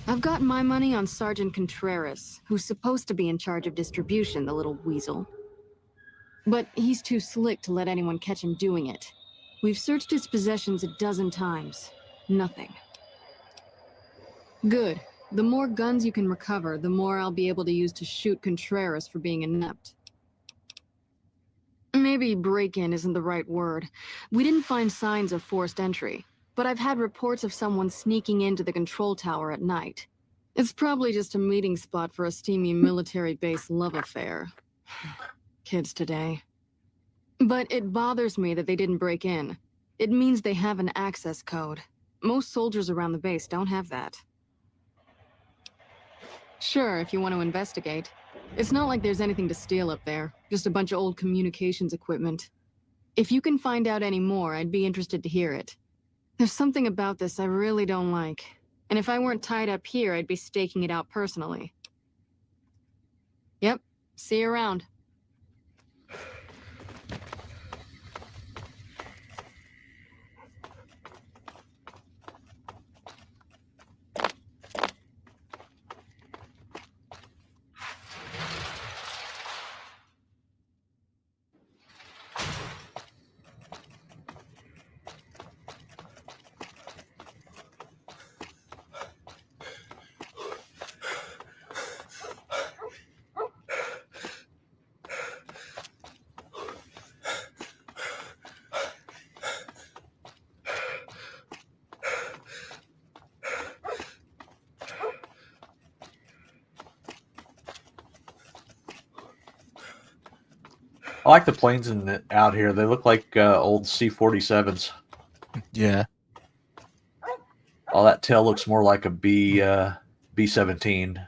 I've got my money on Sergeant Contreras, who's supposed to be in charge of distribution, the little weasel. But he's too slick to let anyone catch him doing it. We've searched his possessions 12 times. Nothing. Good. The more guns you can recover, the more I'll be able to use to shoot Contreras for being inept. Maybe break-in isn't the right word. We didn't find signs of forced entry, but I've had reports of someone sneaking into the control tower at night. It's probably just a meeting spot for a steamy military base love affair. Kids today. But it bothers me that they didn't break in. It means they have an access code. Most soldiers around the base don't have that. Sure, if you want to investigate. It's not like there's anything to steal up there, just a bunch of old communications equipment. If you can find out any more, I'd be interested to hear it. There's something about this I really don't like, and if I weren't tied up here, I'd be staking it out personally. Yep, see you around. I like the planes out here. They look like old C-47s. Yeah. All that tail looks more like a B-17.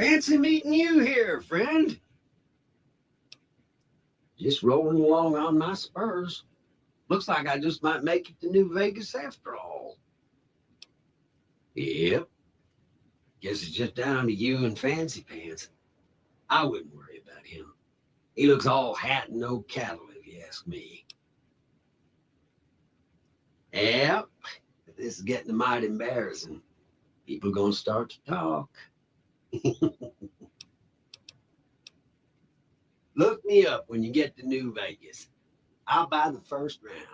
Fancy meeting you here, friend. Just rolling along on my spurs. Looks like I just might make it to New Vegas after all. Yep. Guess it's just down to you and Fancy Pants. I wouldn't worry about him. He looks all hat and no cattle, if you ask me. Yep. This is getting mighty embarrassing. People gonna start to talk. Look me up when you get to New Vegas. I'll buy the first round.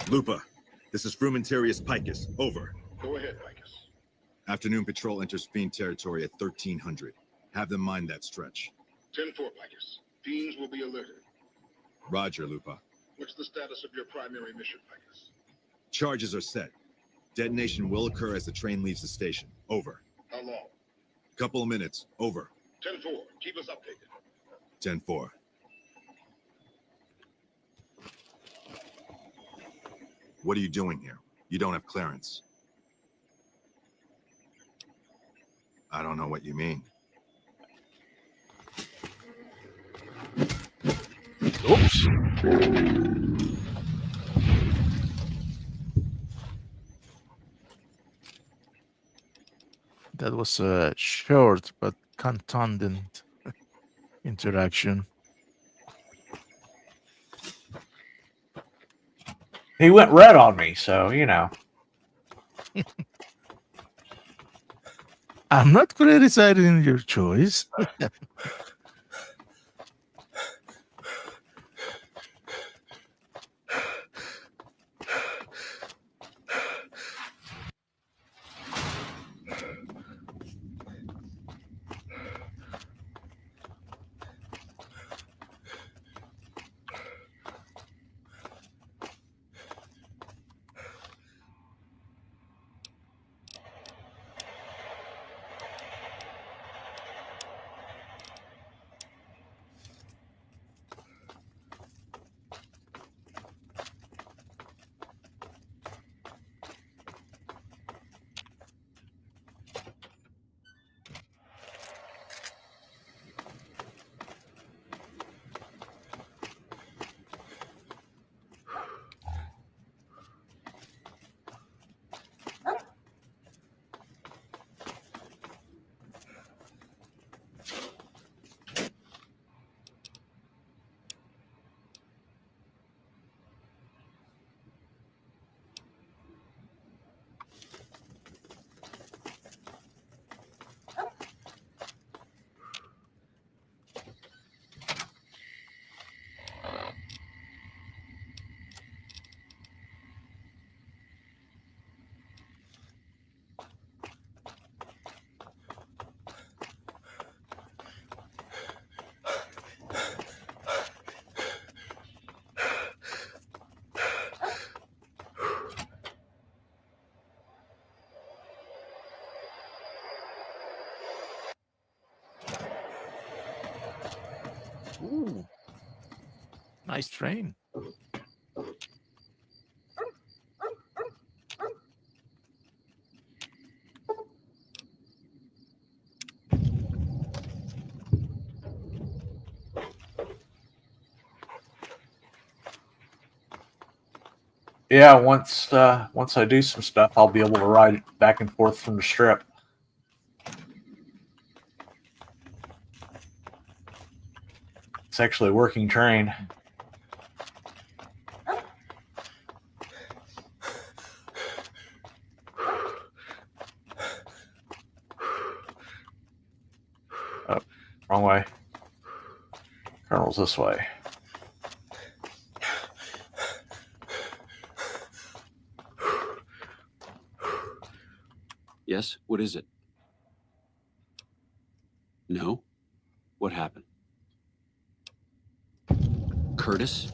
Lupa, this is Frumentarius Picus. Over. Go ahead, Picus. Afternoon patrol enters Fiend territory at 1300. Have them mind that stretch. 10-4, Picus. Fiends will be alerted. Roger, Lupa. What's the status of your primary mission, Picus? Charges are set. Detonation will occur as the train leaves the station. Over. How long? Couple of minutes. Over. 10-4. Keep us updated. 10-4. What are you doing here? You don't have clearance. I don't know what you mean. Oops. That was a short but contundent interaction. He went red on me, so, you know. I'm not criticizing your choice. Ooh. Nice train. Yeah, once I do some stuff, I'll be able to ride it back and forth from the strip. It's actually a working train. Oh, wrong way. Colonel's this way. Yes? What is it? No? What happened? Curtis?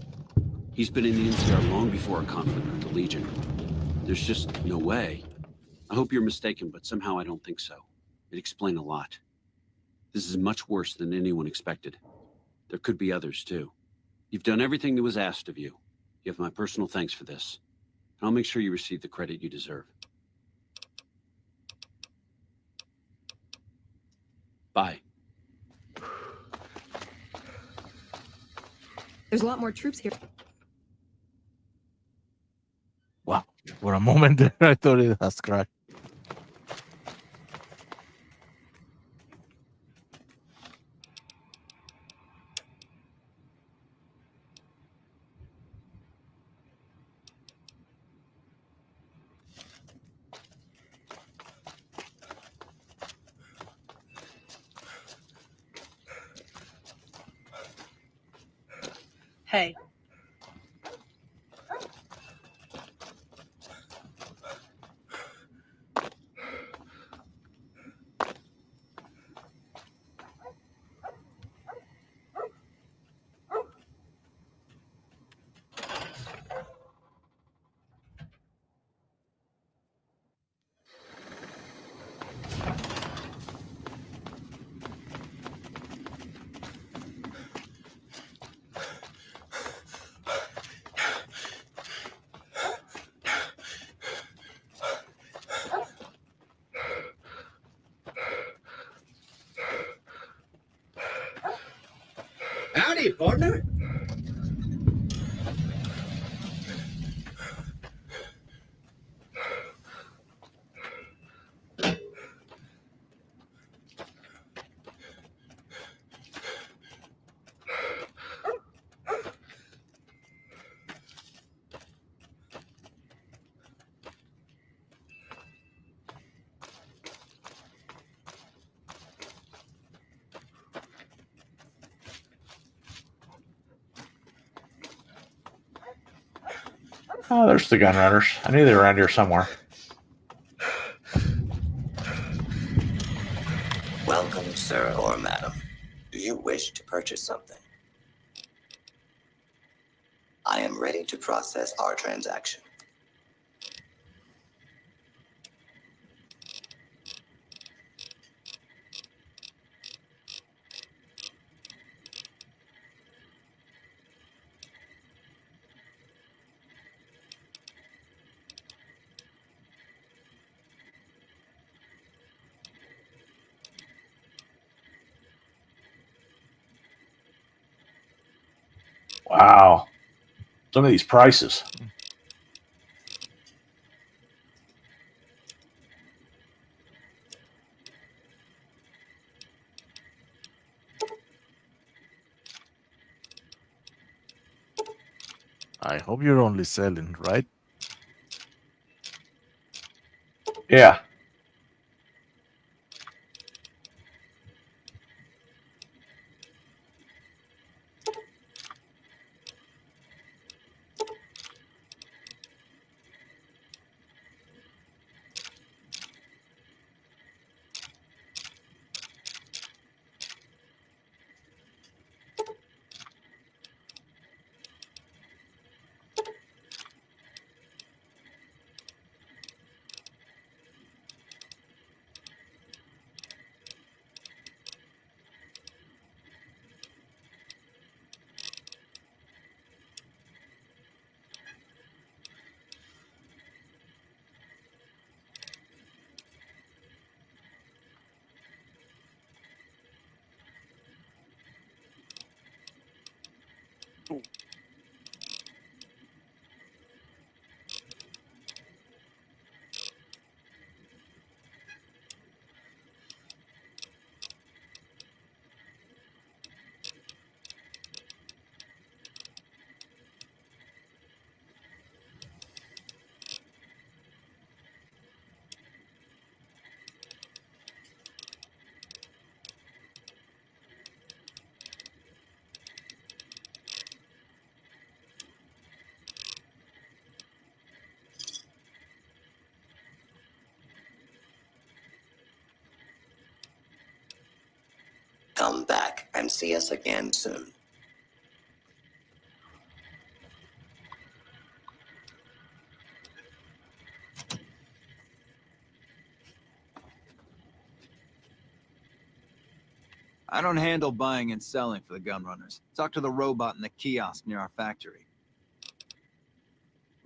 He's been in the NCR long before our conflict with the Legion. There's just no way. I hope you're mistaken, but somehow I don't think so. It'd explain a lot. This is much worse than anyone expected. There could be others, too. You've done everything that was asked of you. You have my personal thanks for this. And I'll make sure you receive the credit you deserve. Bye. There's a lot more troops here. Wow. For a moment there, I thought it has cracked. Hey. Howdy, partner. Oh, there's the gun runners. I knew they were around here somewhere. Welcome, sir or madam. Do you wish to purchase something? I am ready to process our transaction. Wow. Some of these prices. I hope you're only selling, right? Yeah. come back and see us again soon. I don't handle buying and selling for the Gunrunners. Talk to the robot in the kiosk near our factory.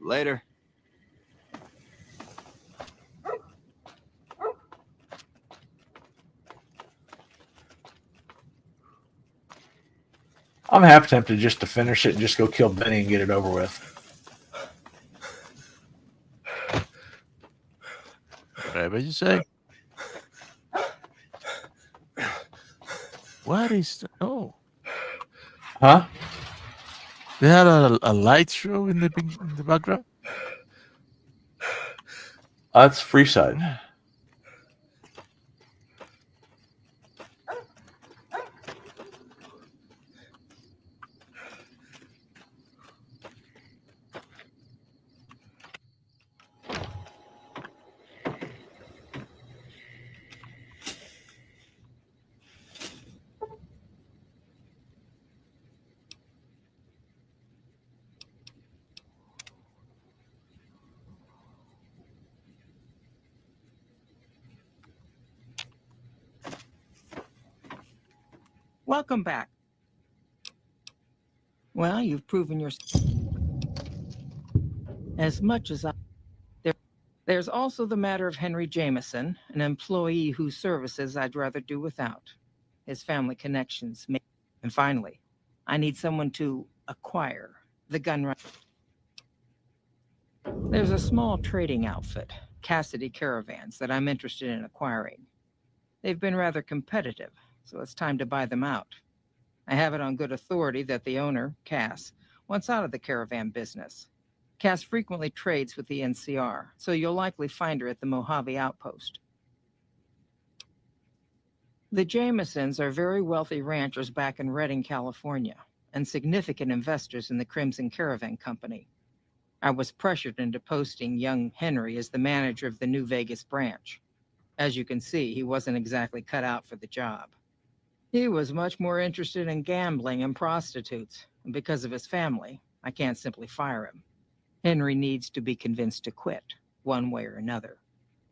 Later. I'm half tempted just to finish it and just go kill Benny and get it over with. Whatever you say. What is the... Oh. Huh? They had a light show in the background? That's Freeside. Welcome back. Well, you've proven your... As much as I... There's also the matter of Henry Jameson, an employee whose services I'd rather do without. His family connections. And finally, I need someone to acquire the Gunrunner. There's a small trading outfit, Cassidy Caravans, that I'm interested in acquiring. They've been rather competitive, so it's time to buy them out. I have it on good authority that the owner, Cass, wants out of the caravan business. Cass frequently trades with the NCR, so you'll likely find her at the Mojave Outpost. The Jamesons are very wealthy ranchers back in Redding, California, and significant investors in the Crimson Caravan Company. I was pressured into posting young Henry as the manager of the New Vegas branch. As you can see, he wasn't exactly cut out for the job. He was much more interested in gambling and prostitutes, and because of his family, I can't simply fire him. Henry needs to be convinced to quit, one way or another.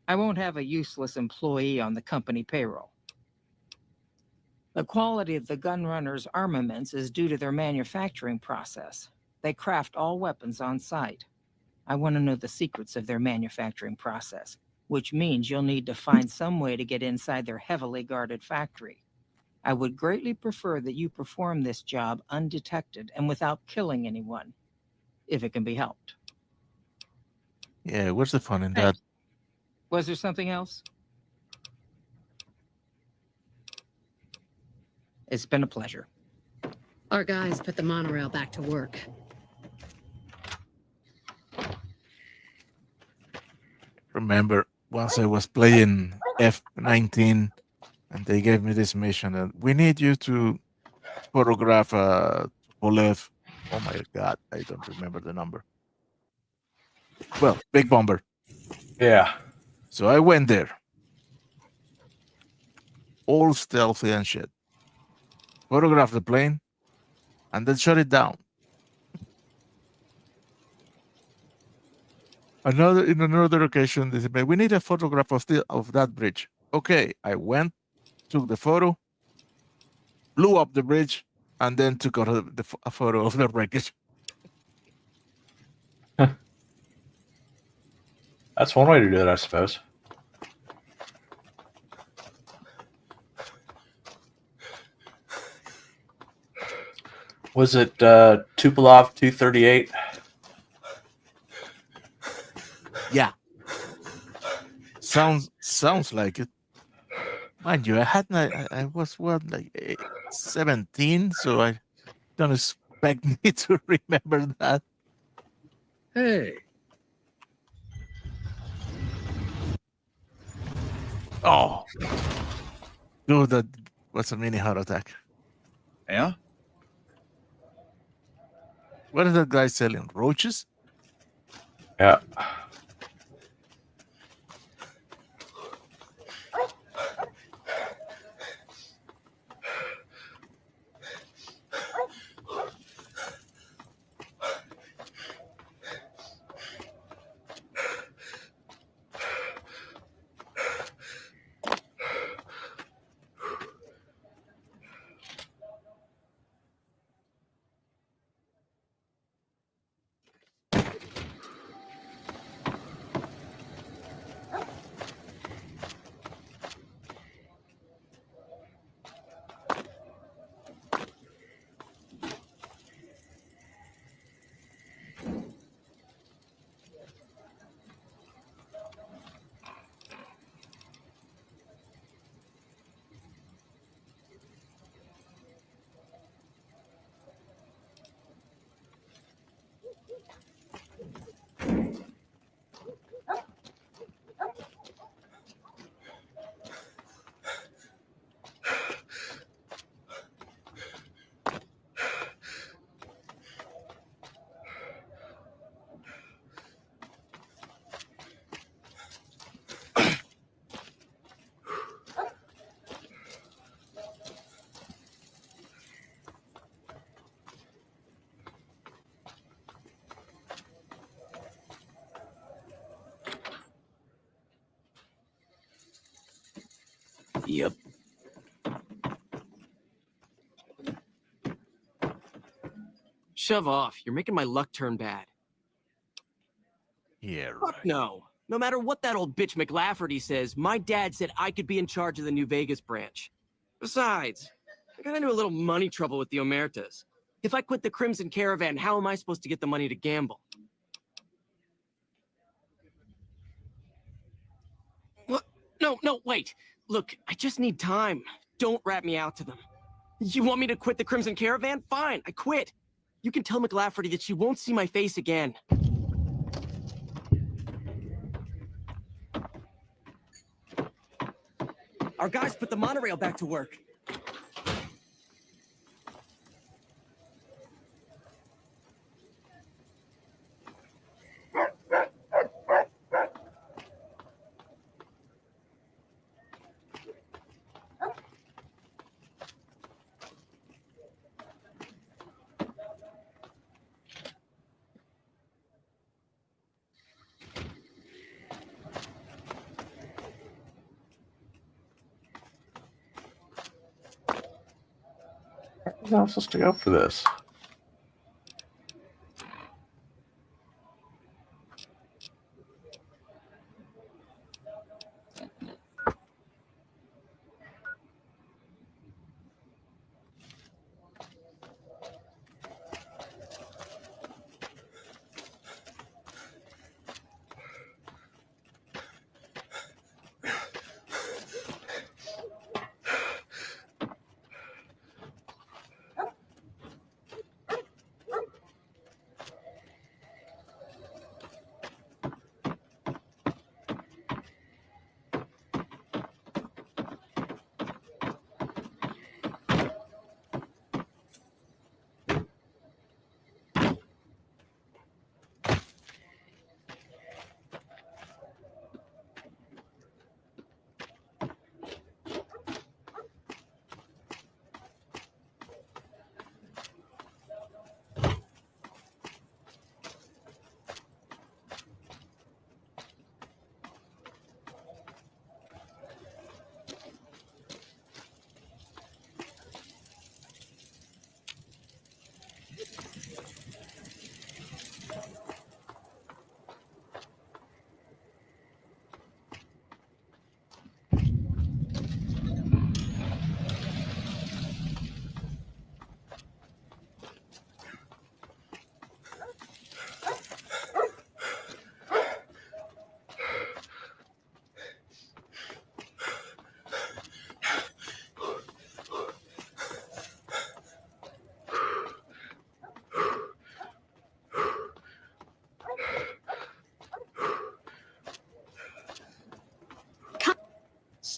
I won't have a useless employee on the company payroll. The quality of the Gunrunners' armaments is due to their manufacturing process. They craft all weapons on site. I want to know the secrets of their manufacturing process, which means you'll need to find some way to get inside their heavily guarded factory. I would greatly prefer that you perform this job undetected and without killing anyone, if it can be helped. Yeah, what's the fun in that? Was there something else? It's been a pleasure. Our guys put the monorail back to work. Remember, once I was playing F-19, and they gave me this mission, and we need you to photograph Tupolev. Oh my God, I don't remember the number. Well, Big Bomber. Yeah. So I went there. All stealthy and shit. Photographed the plane, and then shut it down. In another occasion, they said, we need a photograph of that bridge. Okay, I went, took the photo, blew up the bridge, and then took a photo of the wreckage. That's one way to do it, I suppose. Was it Tupolev 238? Yeah. Sounds like it. Mind you, I was like 17, so I don't expect me to remember that. Hey. Oh. No, that was a mini heart attack. Yeah? What is that guy selling? Roaches? Yeah. Yep. Shove off. You're making my luck turn bad. Yeah, Fuck no. No matter what that old bitch McLafferty says, my dad said I could be in charge of the New Vegas branch. Besides, I got into a little money trouble with the Omertas. If I quit the Crimson Caravan, how am I supposed to get the money to gamble? What? No, wait. Look, I just need time. Don't rat me out to them. You want me to quit the Crimson Caravan? Fine, I quit. You can tell McLafferty that she won't see my face again. Our guys put the monorail back to work. Where's I supposed to go for this?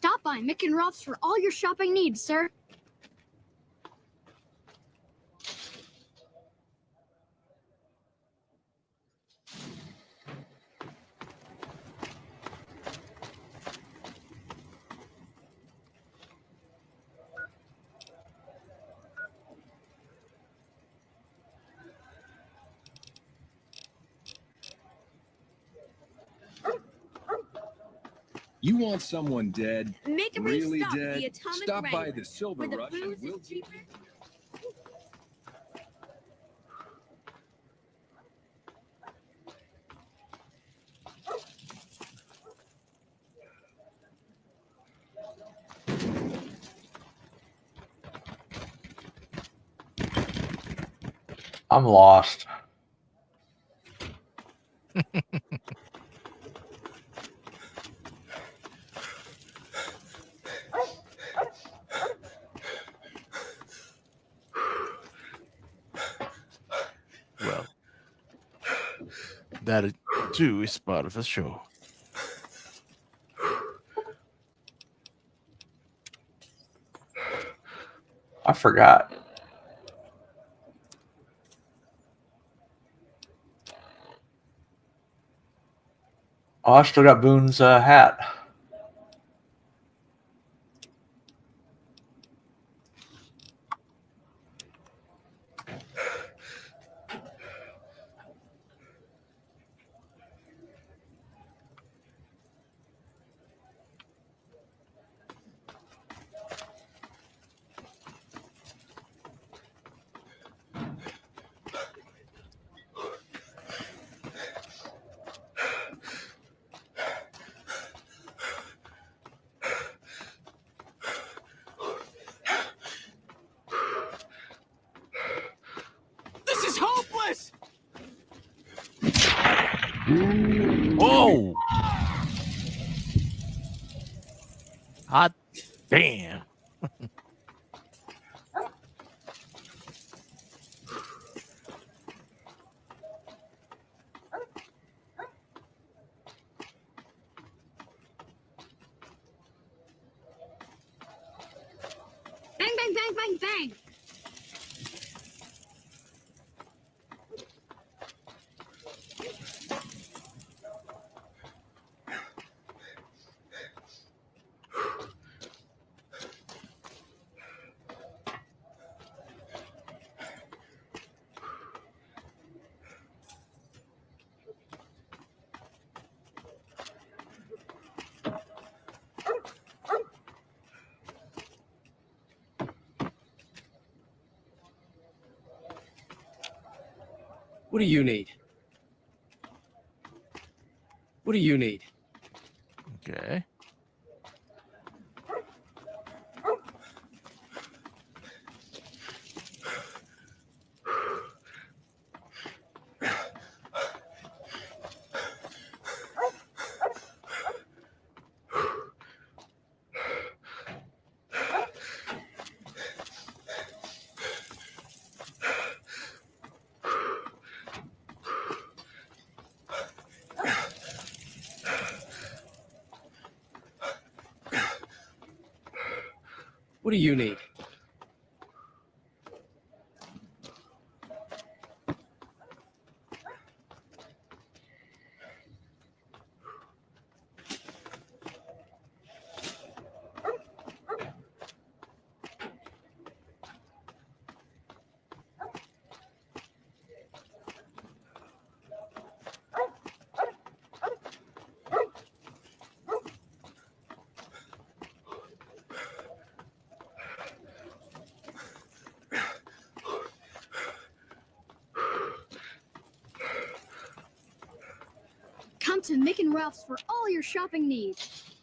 Stop by Mick and Roth's for all your shopping needs, sir. You want someone dead? Make him really restop dead? the atomic Stop by ray. the Silver Where the Rush and booze we'll is cheaper. I'm lost. Well, that too is part of the show. I forgot. Oh, I still got Boone's hat. Oh! Hot damn. Bang, bang, bang, bang, bang. What do you need? What do you need? Okay. What do you need? Come to Mick and Ralph's for all your shopping needs.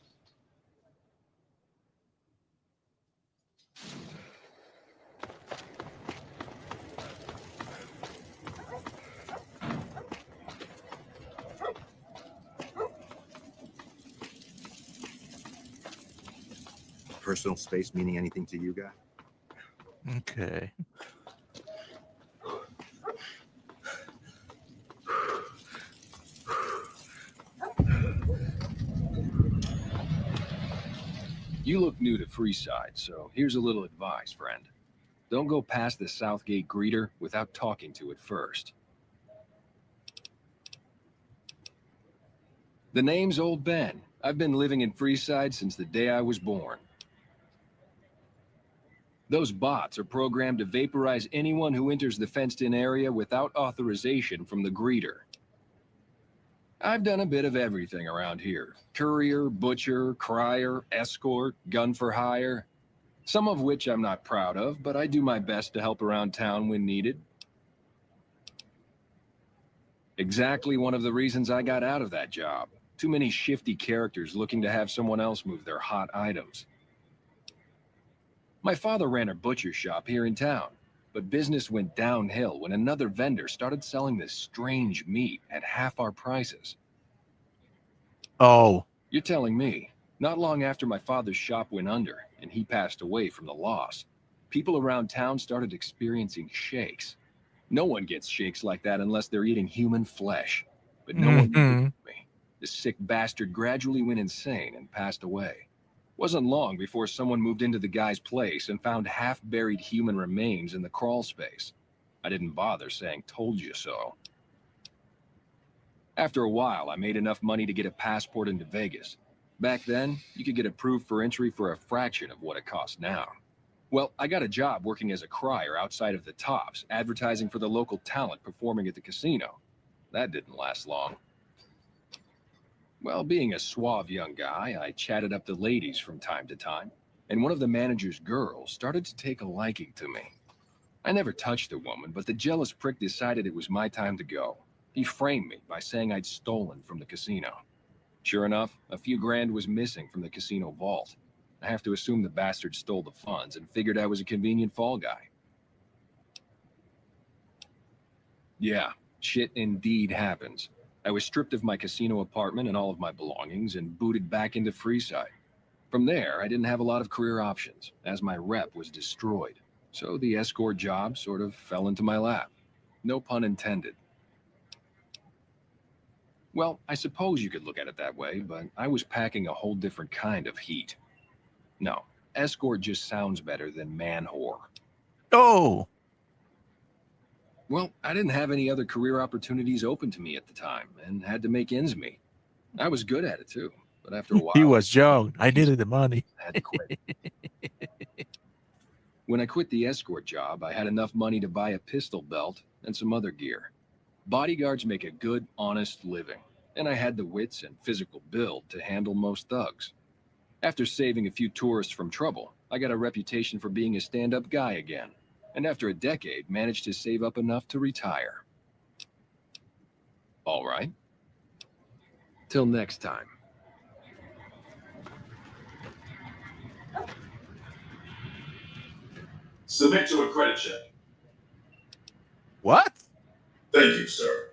Personal space meaning anything to you, guy? Okay. You look new to Freeside, so here's a little advice, friend. Don't go past the Southgate greeter without talking to it first. The name's Old Ben. I've been living in Freeside since the day I was born. Those bots are programmed to vaporize anyone who enters the fenced-in area without authorization from the greeter. I've done a bit of everything around here. Courier, butcher, crier, escort, gun for hire. Some of which I'm not proud of, but I do my best to help around town when needed. Exactly one of the reasons I got out of that job. Too many shifty characters looking to have someone else move their hot items. My father ran a butcher shop here in town, but business went downhill when another vendor started selling this strange meat at half our prices. Oh. You're telling me, not long after my father's shop went under and he passed away from the loss, people around town started experiencing shakes. No one gets shakes like that unless they're eating human flesh. But no one believed me. The sick bastard gradually went insane and passed away. Wasn't long before someone moved into the guy's place and found half-buried human remains in the crawl space. I didn't bother saying, "Told you so." After a while, I made enough money to get a passport into Vegas. Back then, you could get approved for entry for a fraction of what it costs now. Well, I got a job working as a crier outside of the Tops, advertising for the local talent performing at the casino. That didn't last long. Well, being a suave young guy, I chatted up the ladies from time to time, and one of the manager's girls started to take a liking to me. I never touched a woman, but the jealous prick decided it was my time to go. He framed me by saying I'd stolen from the casino. Sure enough, a few grand was missing from the casino vault. I have to assume the bastard stole the funds and figured I was a convenient fall guy. Yeah, shit indeed happens. I was stripped of my casino apartment and all of my belongings and booted back into Freeside. From there, I didn't have a lot of career options, as my rep was destroyed. So the escort job sort of fell into my lap. No pun intended. Well, I suppose you could look at it that way, but I was packing a whole different kind of heat. No, escort just sounds better than man whore. Oh, Well, I didn't have any other career opportunities open to me at the time and had to make ends meet. I was good at it too, but after a while, he was young. I needed the money. I had to quit. When I quit the escort job, I had enough money to buy a pistol belt and some other gear. Bodyguards make a good, honest living, and I had the wits and physical build to handle most thugs. After saving a few tourists from trouble, I got a reputation for being a stand-up guy again, and after a decade, managed to save up enough to retire. All right. Till next time. Submit to a credit check. What? Thank you, sir.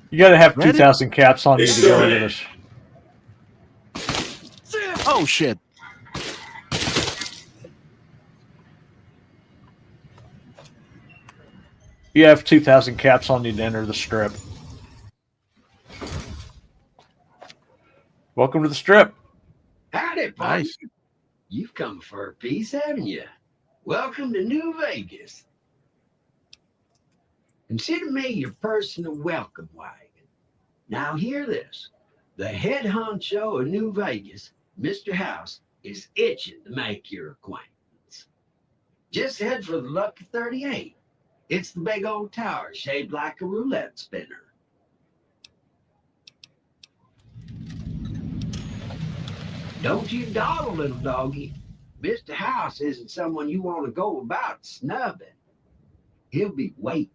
You got to have Ready? 2,000 caps on you to go into this. Oh shit! You have 2,000 caps on you to enter the strip. Welcome to the strip. Howdy, partner. Nice. You've come for a piece, haven't you? Welcome to New Vegas. Consider me your personal welcome wagon. Now hear this. The head honcho of New Vegas, Mr. House, is itching to make your acquaintance. Just head for the Lucky 38. It's the big old tower shaped like a roulette spinner. Don't you dawdle, little doggy. Mr. House isn't someone you want to go about snubbing. He'll be waiting.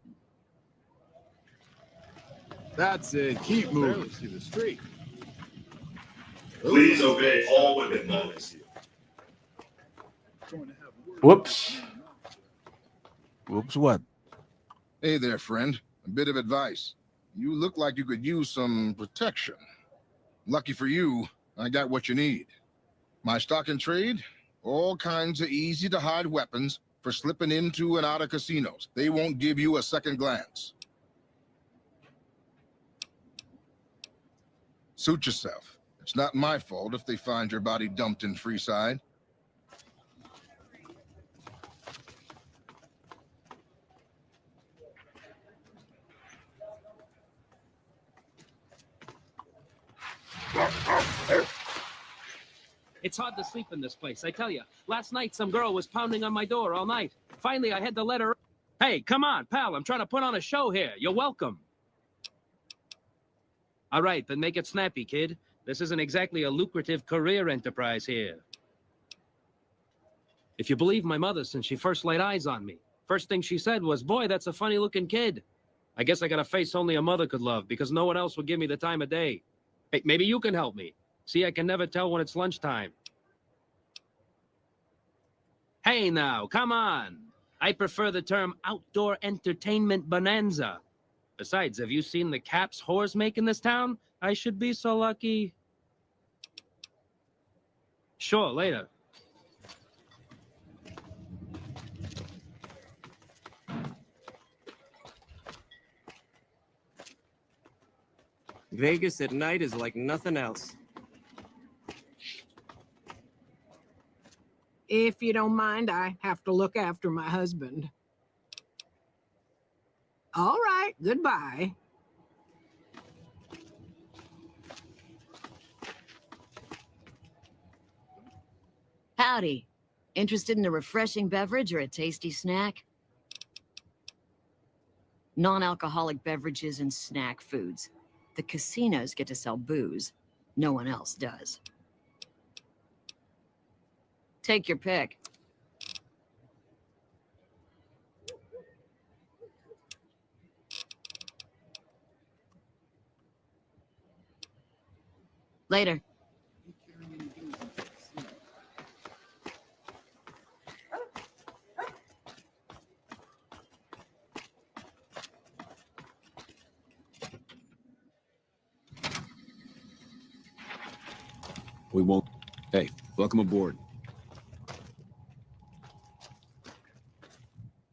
That's it. Keep moving. See the street. Please obey all women laws. Whoops. Whoops! What? Hey there, friend. A bit of advice. You look like you could use some protection. Lucky for you, I got what you need. My stock and trade, all kinds of easy-to-hide weapons for slipping into and out of casinos. They won't give you a second glance. Suit yourself. It's not my fault if they find your body dumped in Freeside. It's hard to sleep in this place, I tell you. Last night, some girl was pounding on my door all night. Finally, I had to let her... Hey, come on, pal. I'm trying to put on a show here. You're welcome. All right, then make it snappy, kid. This isn't exactly a lucrative career enterprise here. If you believe my mother, since she first laid eyes on me, first thing she said was, boy, that's a funny-looking kid. I guess I got a face only a mother could love, because no one else would give me the time of day. Hey, maybe you can help me. See, I can never tell when it's lunchtime. Hey now, come on. I prefer the term outdoor entertainment bonanza. Besides, have you seen the caps whores make in this town? I should be so lucky. Sure, later. Vegas at night is like nothing else. If you don't mind, I have to look after my husband. All right, goodbye. Howdy. Interested in a refreshing beverage or a tasty snack? Non-alcoholic beverages and snack foods. The casinos get to sell booze. No one else does. Take your pick. Later. We won't. Hey, welcome aboard.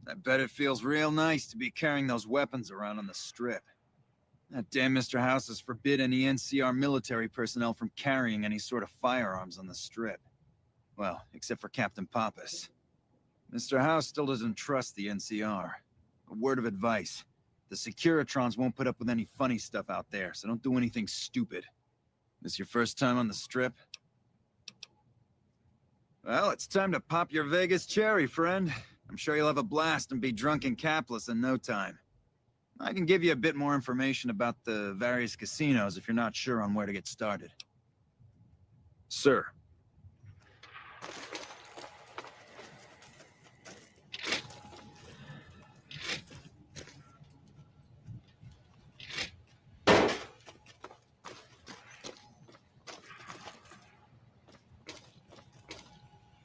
I bet it feels real nice to be carrying those weapons around on the strip. That damn Mr. House has forbid any NCR military personnel from carrying any sort of firearms on the strip. Well, except for Captain Pappas. Mr. House still doesn't trust the NCR. A word of advice. The Securitrons won't put up with any funny stuff out there, so don't do anything stupid. This your first time on the strip? Well, it's time to pop your Vegas cherry, friend. I'm sure you'll have a blast and be drunk and capless in no time. I can give you a bit more information about the various casinos if you're not sure on where to get started. Sir.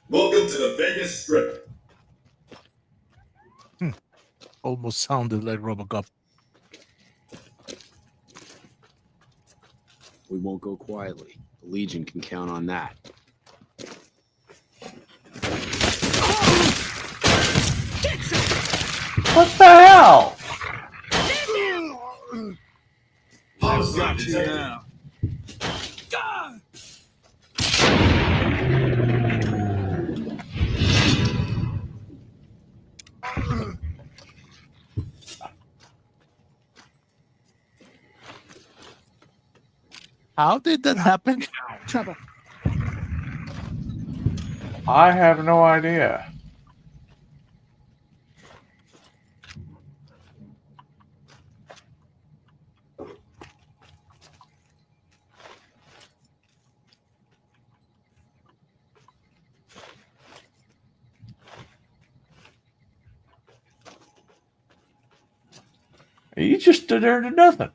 Welcome to the Vegas Strip. Almost sounded like Robocop. We won't go quietly. The Legion can count on that. What the hell? I've got you now. How did that happen? Trouble. I have no idea. You just stood there and did nothing.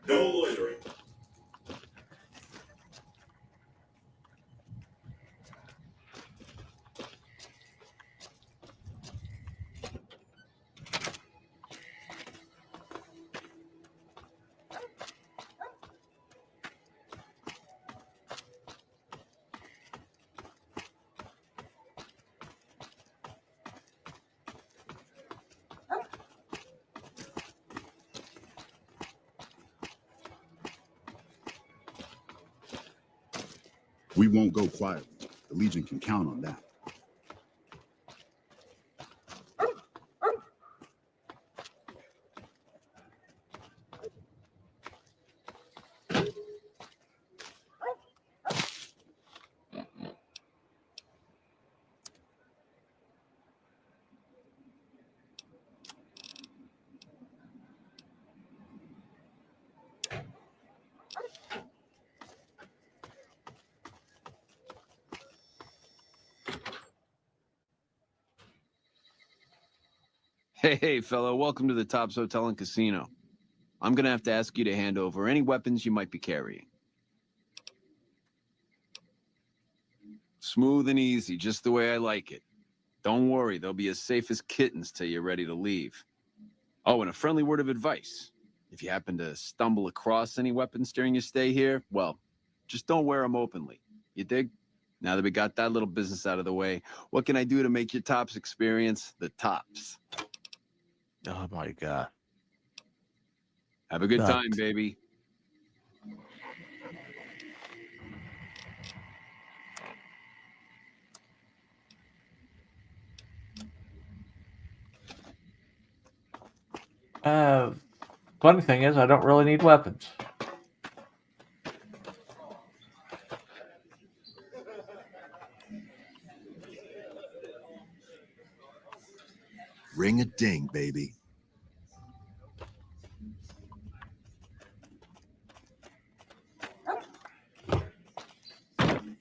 No loitering. We won't go quietly. The Legion can count on that. Hey, fellow, welcome to the Tops Hotel and Casino. I'm gonna have to ask you to hand over any weapons you might be carrying. Smooth and easy, just the way I like it. Don't worry, they'll be as safe as kittens till you're ready to leave. Oh, and a friendly word of advice. If you happen to stumble across any weapons during your stay here, well, just don't wear them openly. You dig? Now that we got that little business out of the way, what can I do to make your Tops experience the tops? Oh my God. Have a good That- time, baby. Funny thing is, I don't really need weapons. Ring a ding, baby.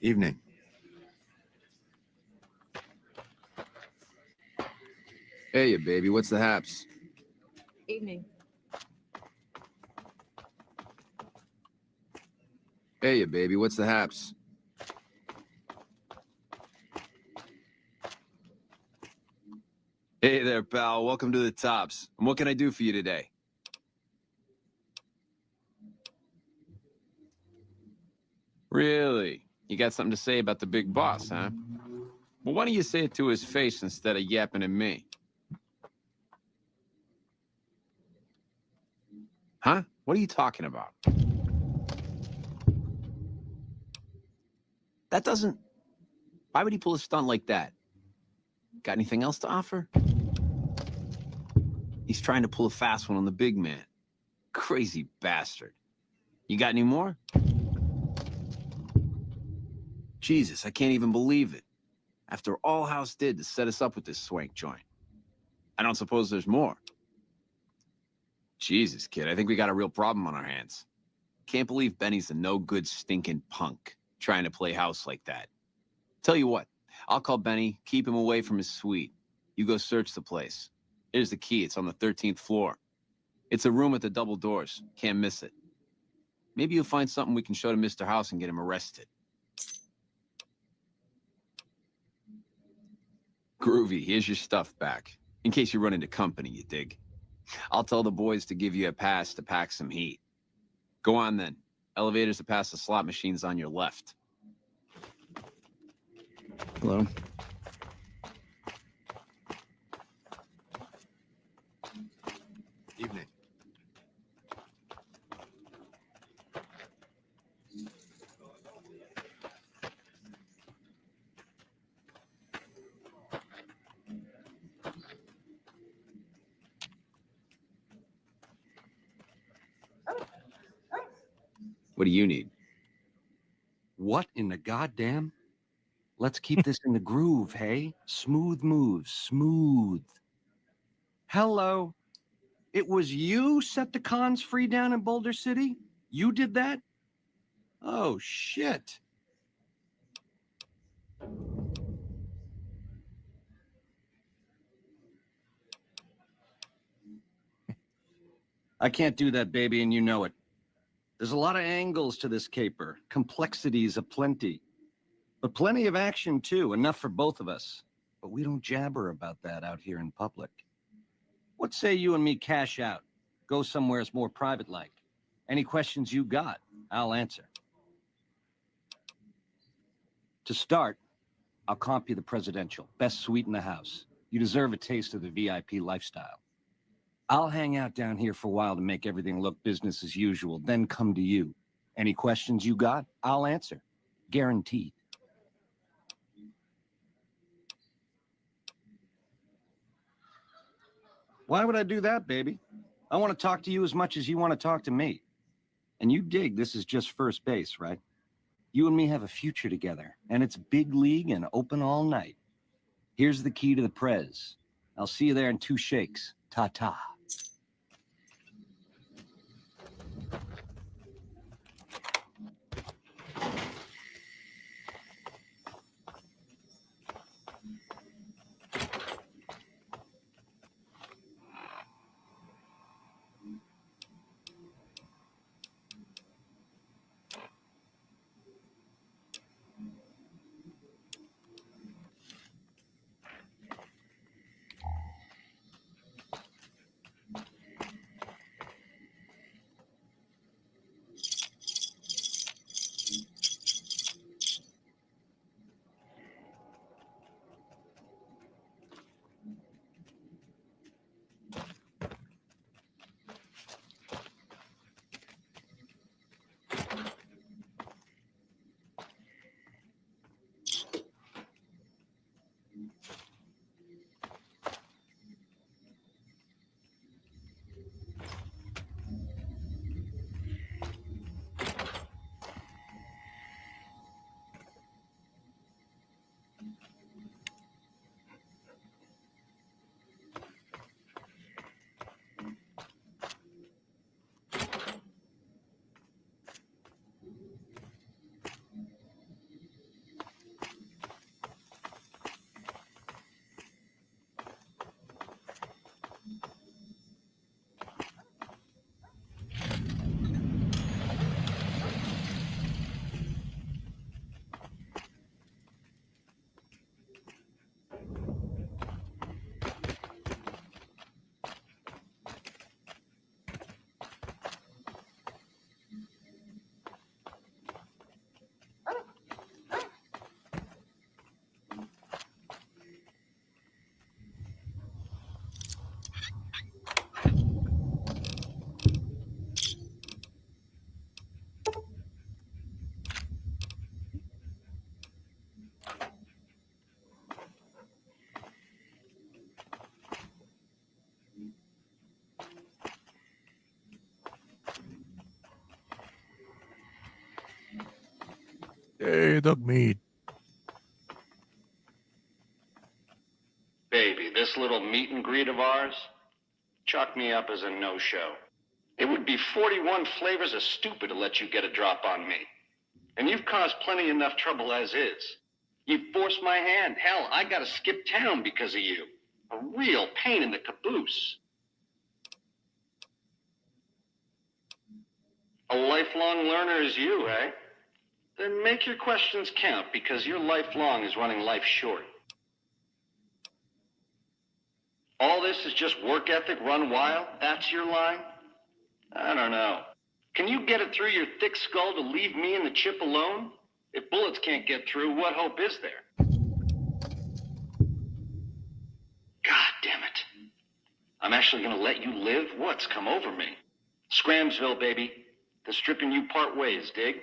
Evening. Hey, baby, what's the haps? Evening. Hey, baby, what's the haps? Hey there, pal. Welcome to the Tops. And what can I do for you today? Really? You got something to say about the big boss, huh? Well, why don't you say it to his face instead of yapping at me? Huh? What are you talking about? That doesn't... Why would he pull a stunt like that? Got anything else to offer? He's trying to pull a fast one on the big man. Crazy bastard. You got any more? Jesus, I can't even believe it. After all House did to set us up with this swank joint. I don't suppose there's more. Jesus, kid, I think we got a real problem on our hands. Can't believe Benny's a no-good stinking punk trying to play house like that. Tell you what, I'll call Benny, keep him away from his suite. You go search the place. Here's the key, it's on the 13th floor. It's a room with the double doors, can't miss it. Maybe you'll find something we can show to Mr. House and get him arrested. Groovy, here's your stuff back. In case you run into company, you dig. I'll tell the boys to give you a pass to pack some heat. Go on then. Elevators to pass the slot machines on your left. Hello? Evening. What do you need? What in the goddamn? Let's keep this in the groove, hey? Smooth moves, smooth. Hello. It was you set the cons free down in Boulder City? You did that? Oh, shit. I can't do that, baby, and you know it. There's a lot of angles to this caper, complexities aplenty. But plenty of action, too, enough for both of us. But we don't jabber about that out here in public. What say you and me cash out? Go somewheres more private-like. Any questions you got, I'll answer. To start, I'll comp you the presidential, best suite in the house. You deserve a taste of the VIP lifestyle. I'll hang out down here for a while to make everything look business as usual, then come to you. Any questions you got, I'll answer. Guaranteed. Why would I do that, baby? I want to talk to you as much as you want to talk to me. And you dig this is just first base, right? You and me have a future together, and it's big league and open all night. Here's the key to the prez. I'll see you there in 2 shakes. Ta-ta. Hey, dog meat. Baby, this little meet and greet of ours, chalk me up as a no-show. It would be 41 flavors of stupid to let you get a drop on me. And you've caused plenty enough trouble as is. You've forced my hand. Hell, I gotta skip town because of you. A real pain in the caboose. A lifelong learner is you, eh? Then make your questions count, because your lifelong is running life short. All this is just work ethic run wild? That's your line? I don't know. Can you get it through your thick skull to leave me and the chip alone? If bullets can't get through, what hope is there? God damn it. I'm actually gonna let you live? What's come over me? Scramsville, baby. The stripping you part ways, dig?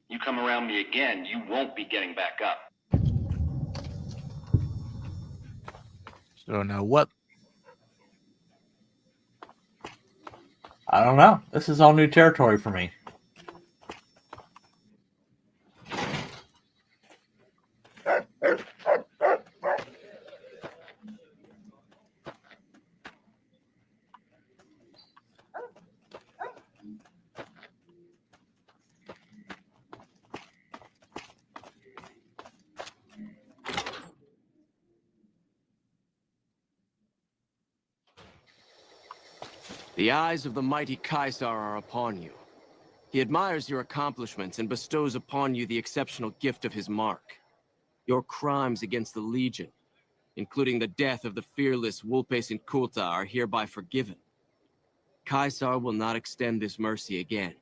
You come around me again, you won't be getting back up. So now what? I don't know. This is all new territory for me. The eyes of the mighty Caesar are upon you. He admires your accomplishments and bestows upon you the exceptional gift of his mark. Your crimes against the Legion, including the death of the fearless Vulpes Inculta, are hereby forgiven. Caesar will not extend this mercy again.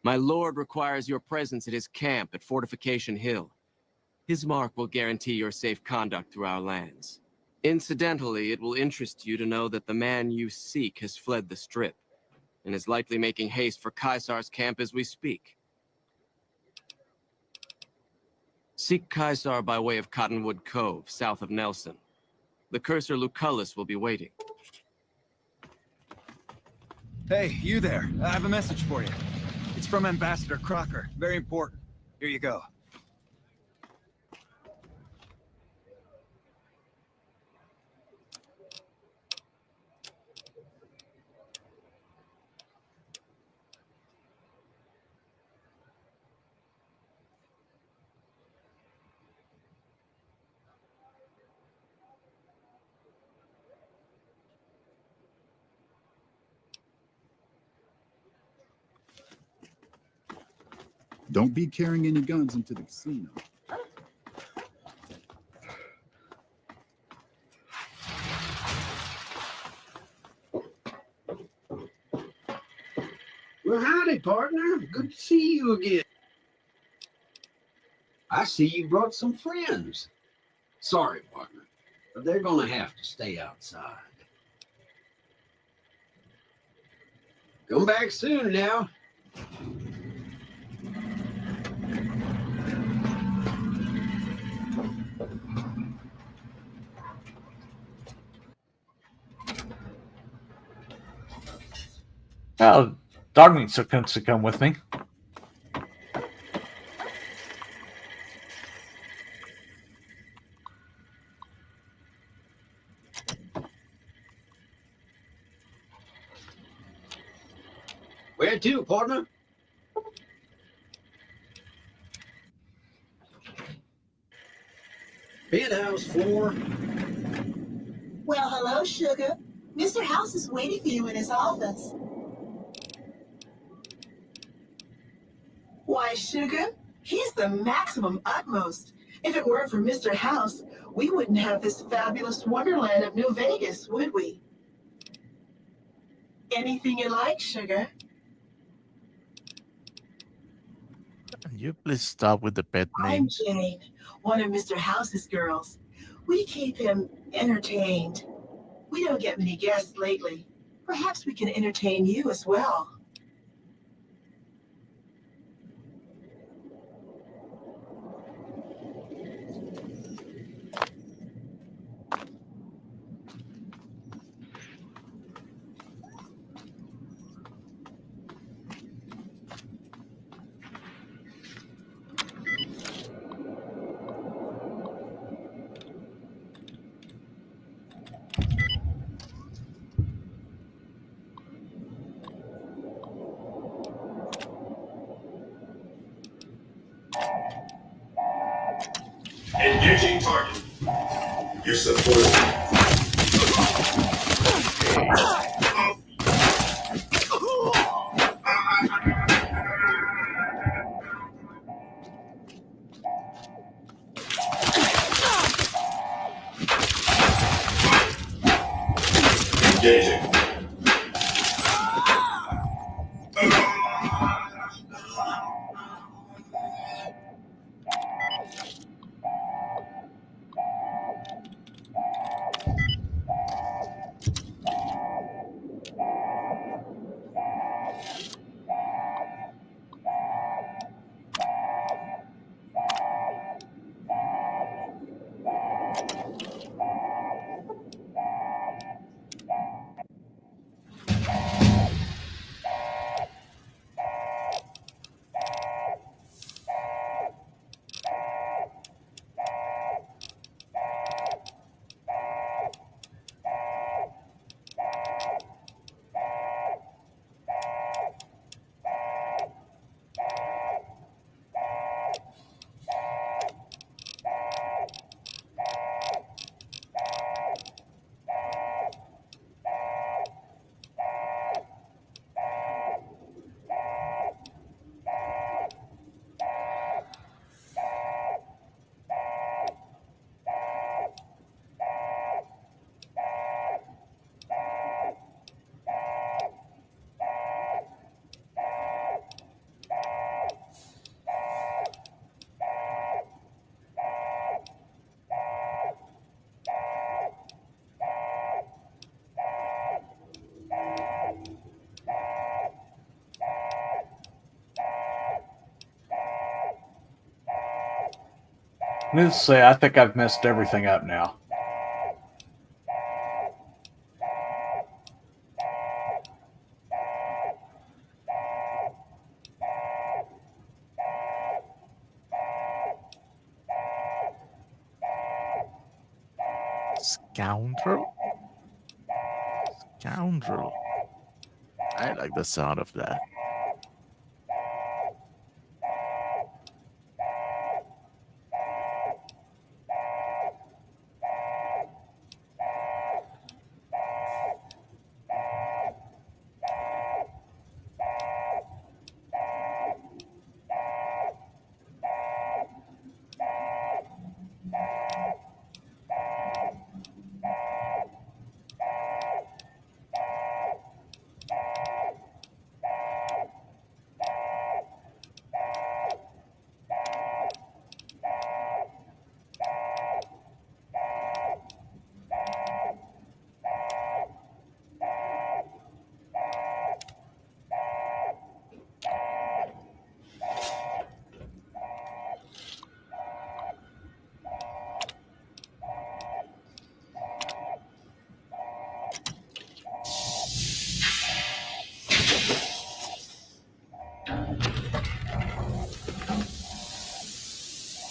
My lord requires your presence at his camp at Fortification Hill. His mark will guarantee your safe conduct through our lands. Incidentally, it will interest you to know that the man you seek has fled the Strip, and is likely making haste for Caesar's camp as we speak. Seek Caesar by way of Cottonwood Cove, south of Nelson. The cursor Lucullus will be waiting. Hey, you there. I have a message for you. It's from Ambassador Crocker. Very important. Here you go. Don't be carrying any guns into the casino. Well, howdy, partner. Good to see you again. I see you brought some friends. Sorry, partner, but they're gonna have to stay outside. Come back soon now. Well, dog needs to come with me. Where to, partner? Penthouse 4. Well, hello, Sugar. Mr. House is waiting for you in his office. Why, Sugar, he's the maximum utmost. If it weren't for Mr. House, we wouldn't have this fabulous wonderland of New Vegas, would we? Anything you like, Sugar. Can you please stop with the pet I'm names? Jane, one of Mr. House's girls. We keep him entertained. We don't get many guests lately. Perhaps we can entertain you as well. Engaging target. You're supposed Engaging. Needless to say, I think I've messed everything up now. Scoundrel? Scoundrel. I like the sound of that.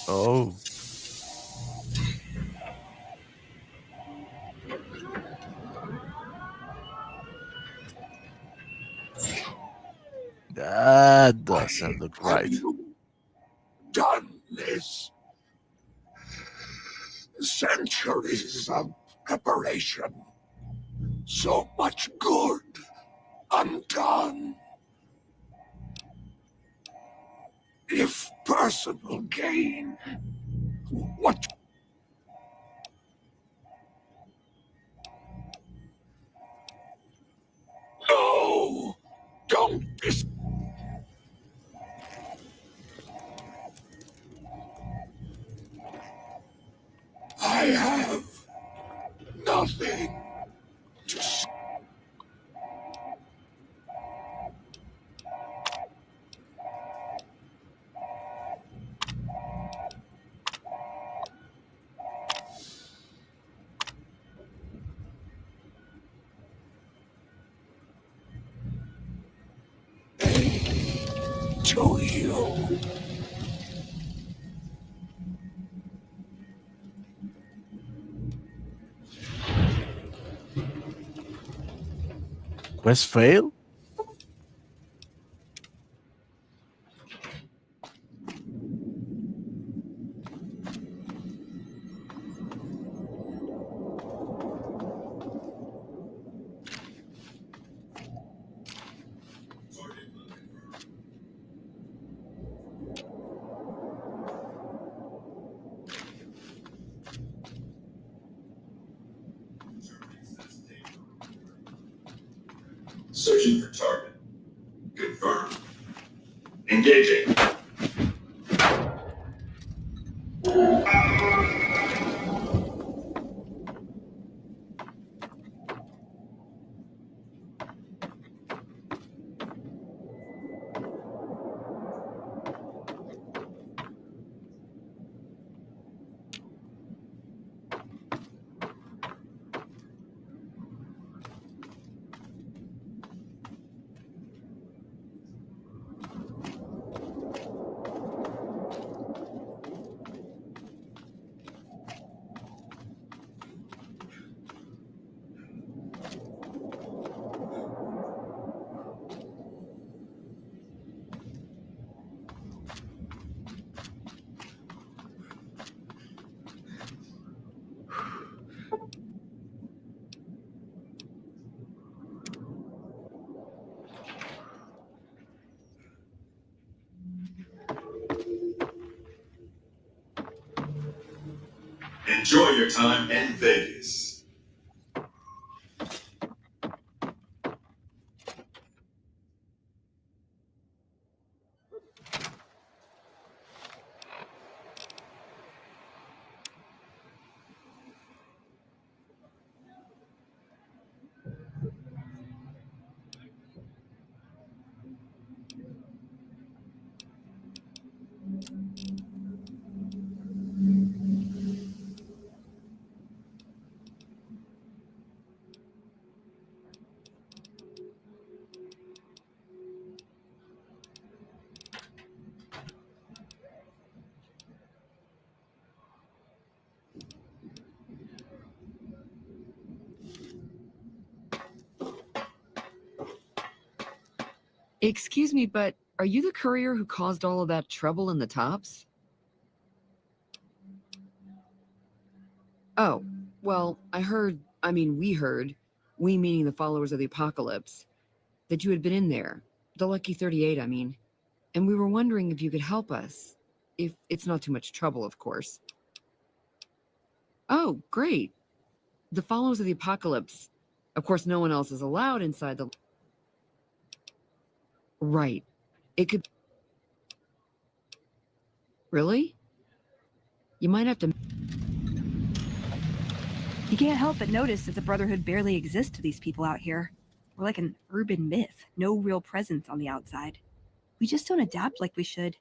Oh. That doesn't look right. Done this. Centuries of preparation. So much good undone. If personal gain, what? No! Don't dis- I have nothing to say. To you. Quest fail? Searching for target. Confirmed. Engaging. Enjoy your time in Vegas. Excuse me, but are you the courier who caused all of that trouble in the Tops? Oh, well, we heard, we meaning the followers of the apocalypse, that you had been in there, the Lucky 38, I mean, and we were wondering if you could help us, if it's not too much trouble, of course. Oh, great. The followers of the apocalypse, of course, no one else is allowed inside the... Right. It could... Really? You might have to... You can't help but notice that the Brotherhood barely exists to these people out here. We're like an urban myth, no real presence on the outside. We just don't adapt like we should.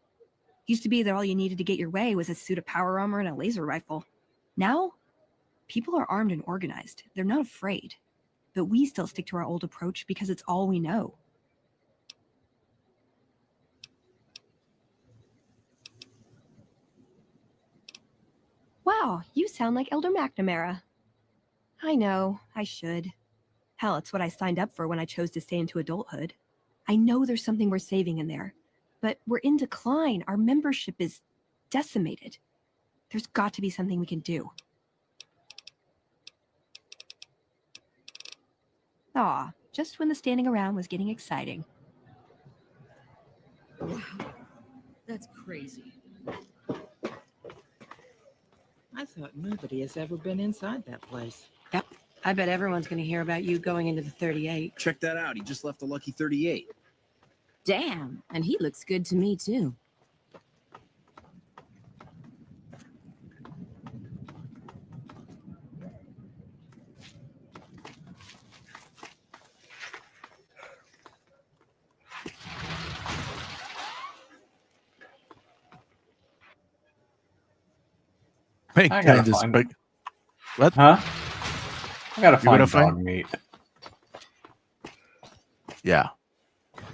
Used to be that all you needed to get your way was a suit of power armor and a laser rifle. Now, people are armed and organized. They're not afraid. But we still stick to our old approach because it's all we know. Wow, you sound like Elder McNamara. I know, I should. Hell, it's what I signed up for when I chose to stay into adulthood. I know there's something we're saving in there, but we're in decline. Our membership is decimated. There's got to be something we can do. Aw, just when the standing around was getting exciting. Wow, that's crazy. I thought nobody has ever been inside that place. Yep. I bet everyone's going to hear about you going into the 38. Check that out. He just left the Lucky 38. Damn, and he looks good to me, too. I I gotta kind of find spec. What? Huh? I gotta You find gotta dog find- meat. Yeah.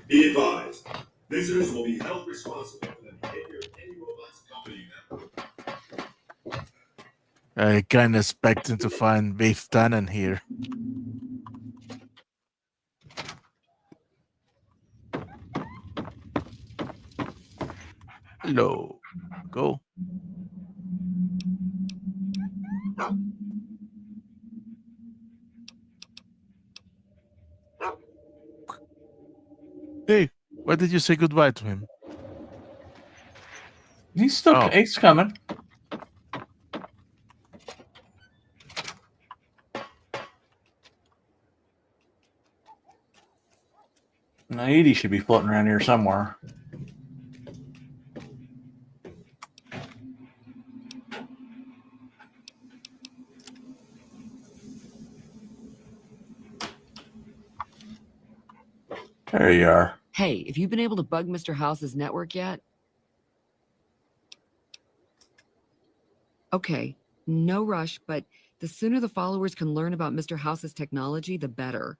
Be advised, visitors will be held responsible for the behavior of any robots accompanying them. I kind of expecting to find Beef Tannen here. Hello. Go. Hey, why did you say goodbye to him? He's still Oh. he's coming. Edie should be floating around here somewhere. There you are. Hey, have you been able to bug Mr. House's network yet? Okay, no rush, but the sooner the followers can learn about Mr. House's technology, the better.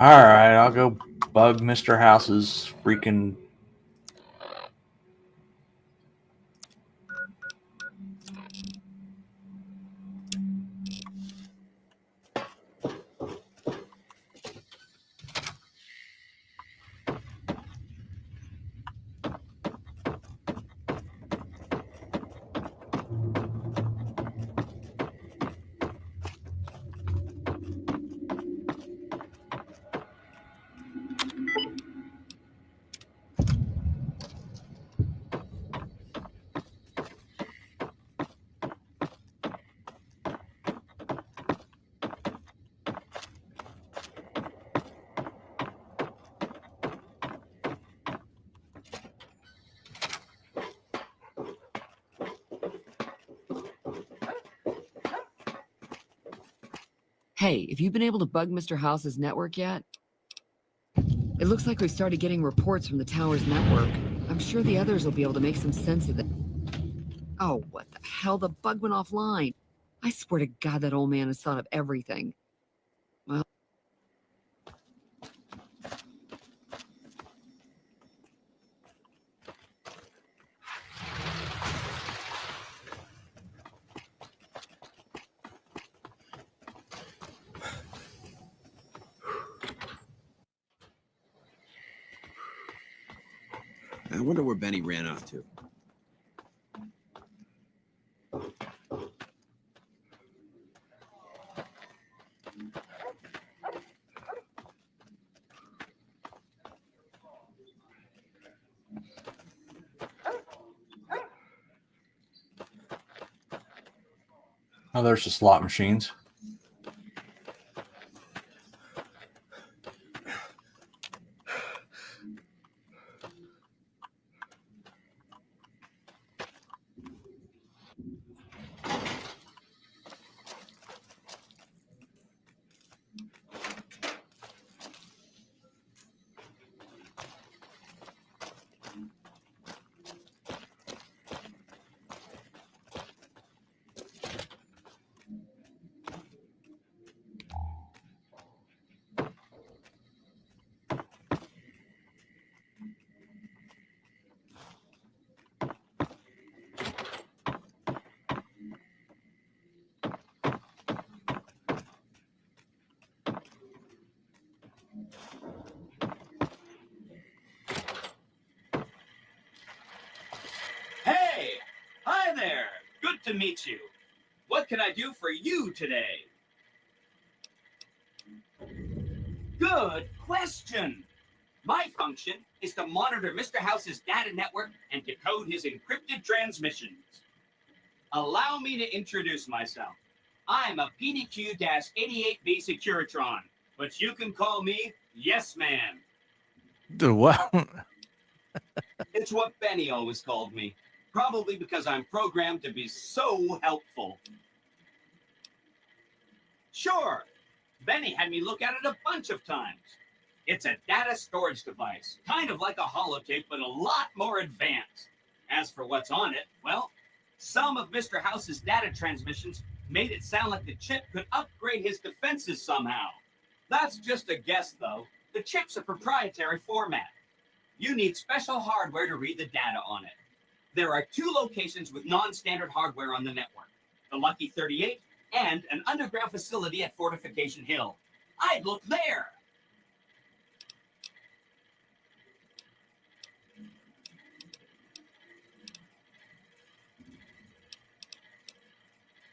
All right, I'll go bug Mr. House's freaking. Hey, have you been able to bug Mr. House's network yet? It looks like we've started getting reports from the tower's network. I'm sure the others will be able to make some sense of it. Oh, what the hell? The bug went offline. I swear to God that old man has thought of everything. Well, I wonder where Benny ran off to. Oh, there's the slot machines. Hey! Hi there! Good to meet you. What can I do for you today? Good question. My function is to monitor Mr. House's data network and decode his encrypted transmissions. Allow me to introduce myself. I'm a PDQ-88B Securitron, but you can call me Yes Man. The what? It's what Benny always called me. Probably because I'm programmed to be so helpful. Sure, Benny had me look at it a bunch of times. It's a data storage device, kind of like a holotape, but a lot more advanced. As for what's on it, well, some of Mr. House's data transmissions made it sound like the chip could upgrade his defenses somehow. That's just a guess, though. The chip's a proprietary format. You need special hardware to read the data on it. There are 2 locations with non-standard hardware on the network, the Lucky 38 and an underground facility at Fortification Hill. I'd look there.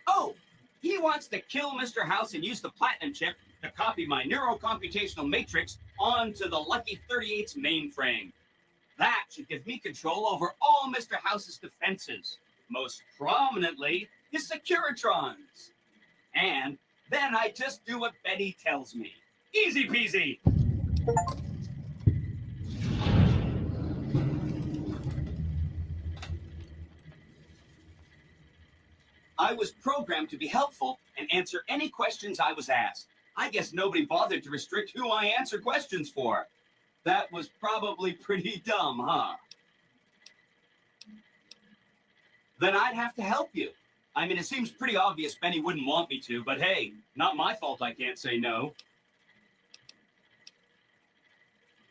Oh, he wants to kill Mr. House and use the platinum chip to copy my neurocomputational matrix onto the Lucky 38's mainframe. That should give me control over all Mr. House's defenses, most prominently his Securitrons. And then I just do what Benny tells me. Easy peasy. I was programmed to be helpful and answer any questions I was asked. I guess nobody bothered to restrict who I answer questions for. That was probably pretty dumb, huh? Then I'd have to help you. I mean, it seems pretty obvious Benny wouldn't want me to, but hey, not my fault I can't say no.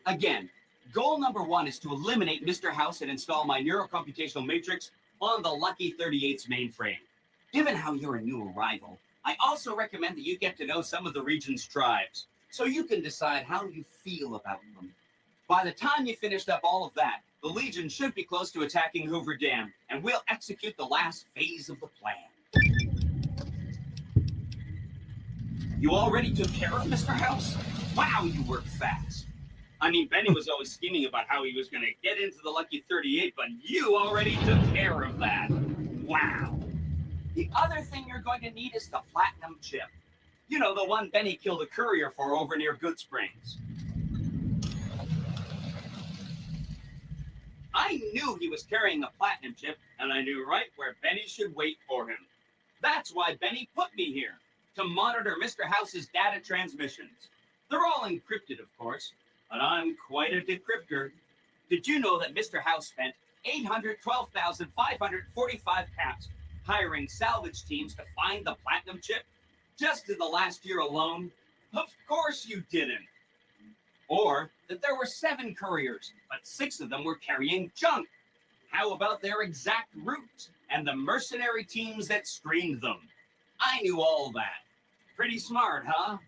Again, goal number 1 is to eliminate Mr. House and install my neurocomputational matrix on the Lucky 38's mainframe. Given how you're a new arrival, I also recommend that you get to know some of the region's tribes, so you can decide how you feel about them. By the time you finished up all of that, the Legion should be close to attacking Hoover Dam, and we'll execute the last phase of the plan. You already took care of Mr. House? Wow, you work fast. I mean, Benny was always scheming about how he was going to get into the Lucky 38, but you already took care of that. Wow. The other thing you're going to need is the platinum chip. You know, the one Benny killed a courier for over near Good Springs. I knew he was carrying a platinum chip, and I knew right where Benny should wait for him. That's why Benny put me here, to monitor Mr. House's data transmissions. They're all encrypted, of course, but I'm quite a decryptor. Did you know that Mr. House spent 812,545 caps hiring salvage teams to find the platinum chip? Just in the last year alone? Of course you didn't. Or that there were 7 couriers, but 6 of them were carrying junk. How about their exact routes and the mercenary teams that screened them? I knew all that. Pretty smart, huh?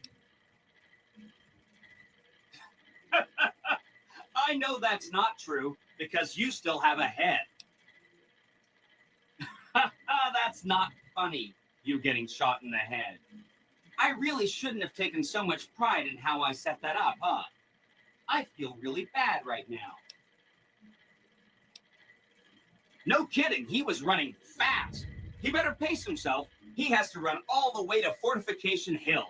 I know that's not true because you still have a head. That's not funny, you getting shot in the head. I really shouldn't have taken so much pride in how I set that up, huh? I feel really bad right now. No kidding, he was running fast. He better pace himself. He has to run all the way to Fortification Hill.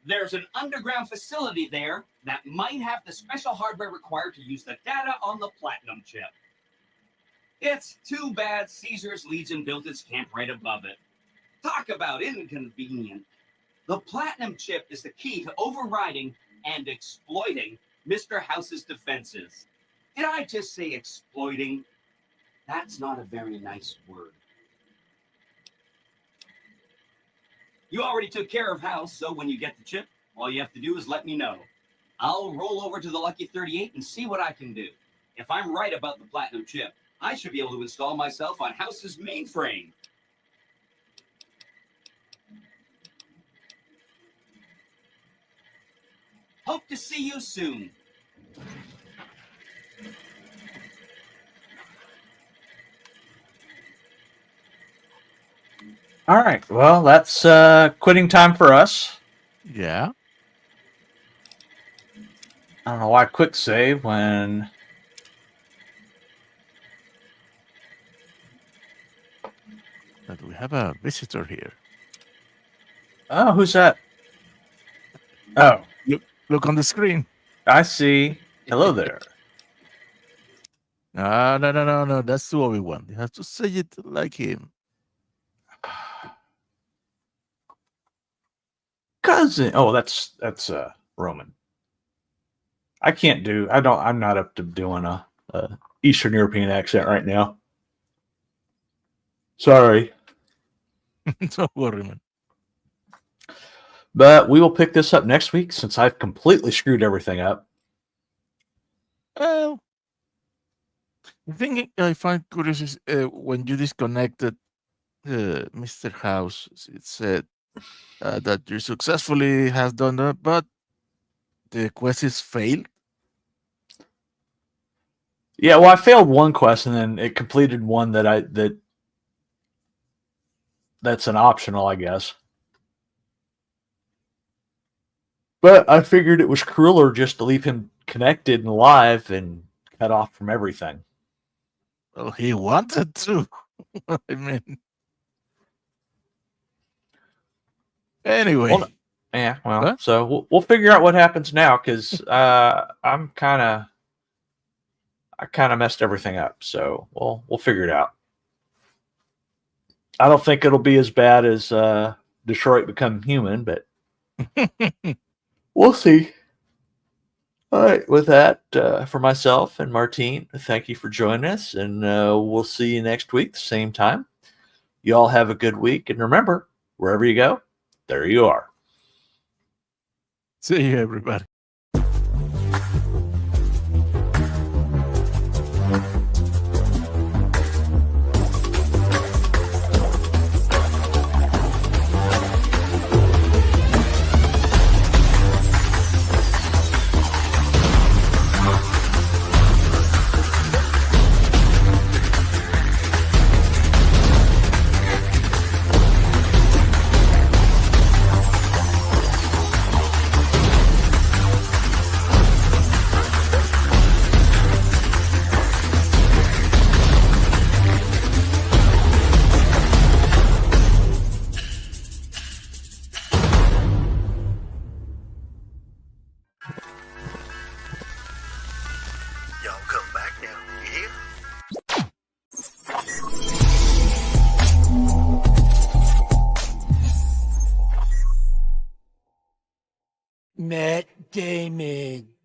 There's an underground facility there that might have the special hardware required to use the data on the platinum chip. It's too bad Caesar's Legion built its camp right above it. Talk about inconvenient. The platinum chip is the key to overriding and exploiting Mr. House's defenses. Did I just say exploiting? That's not a very nice word. You already took care of House, so when you get the chip, all you have to do is let me know. I'll roll over to the Lucky 38 and see what I can do. If I'm right about the platinum chip, I should be able to install myself on House's mainframe. Hope to see you soon. All right. Well, that's quitting time for us. Yeah. I don't know why quick save when. But we have a visitor here. Oh, who's that? Oh, Look on the screen. I see. Hello there. No. That's too Obi-Wan. You have to say it like him. Cousin. Oh, that's Roman. I'm not up to doing a Eastern European accent right now. Sorry. Don't worry, man. But we will pick this up next week since I've completely screwed everything up. Well, the thing I find curious is when you disconnected Mr. House, it said that you successfully have done that, but the quest is failed. Yeah, well, I failed one quest and then it completed one that's an optional, I guess. But I figured it was crueler just to leave him connected and alive and cut off from everything. Well, he wanted to. I mean, anyway. Well, yeah, well, so we'll figure out what happens now because I kind of messed everything up. So we'll figure it out. I don't think it'll be as bad as Detroit Become Human, but we'll see. All right, with that, for myself and Martine, thank you for joining us, and we'll see you next week, the same time. You all have a good week, and remember, wherever you go, there you are. See you, everybody. Y'all come back now, you hear? Matt Damon.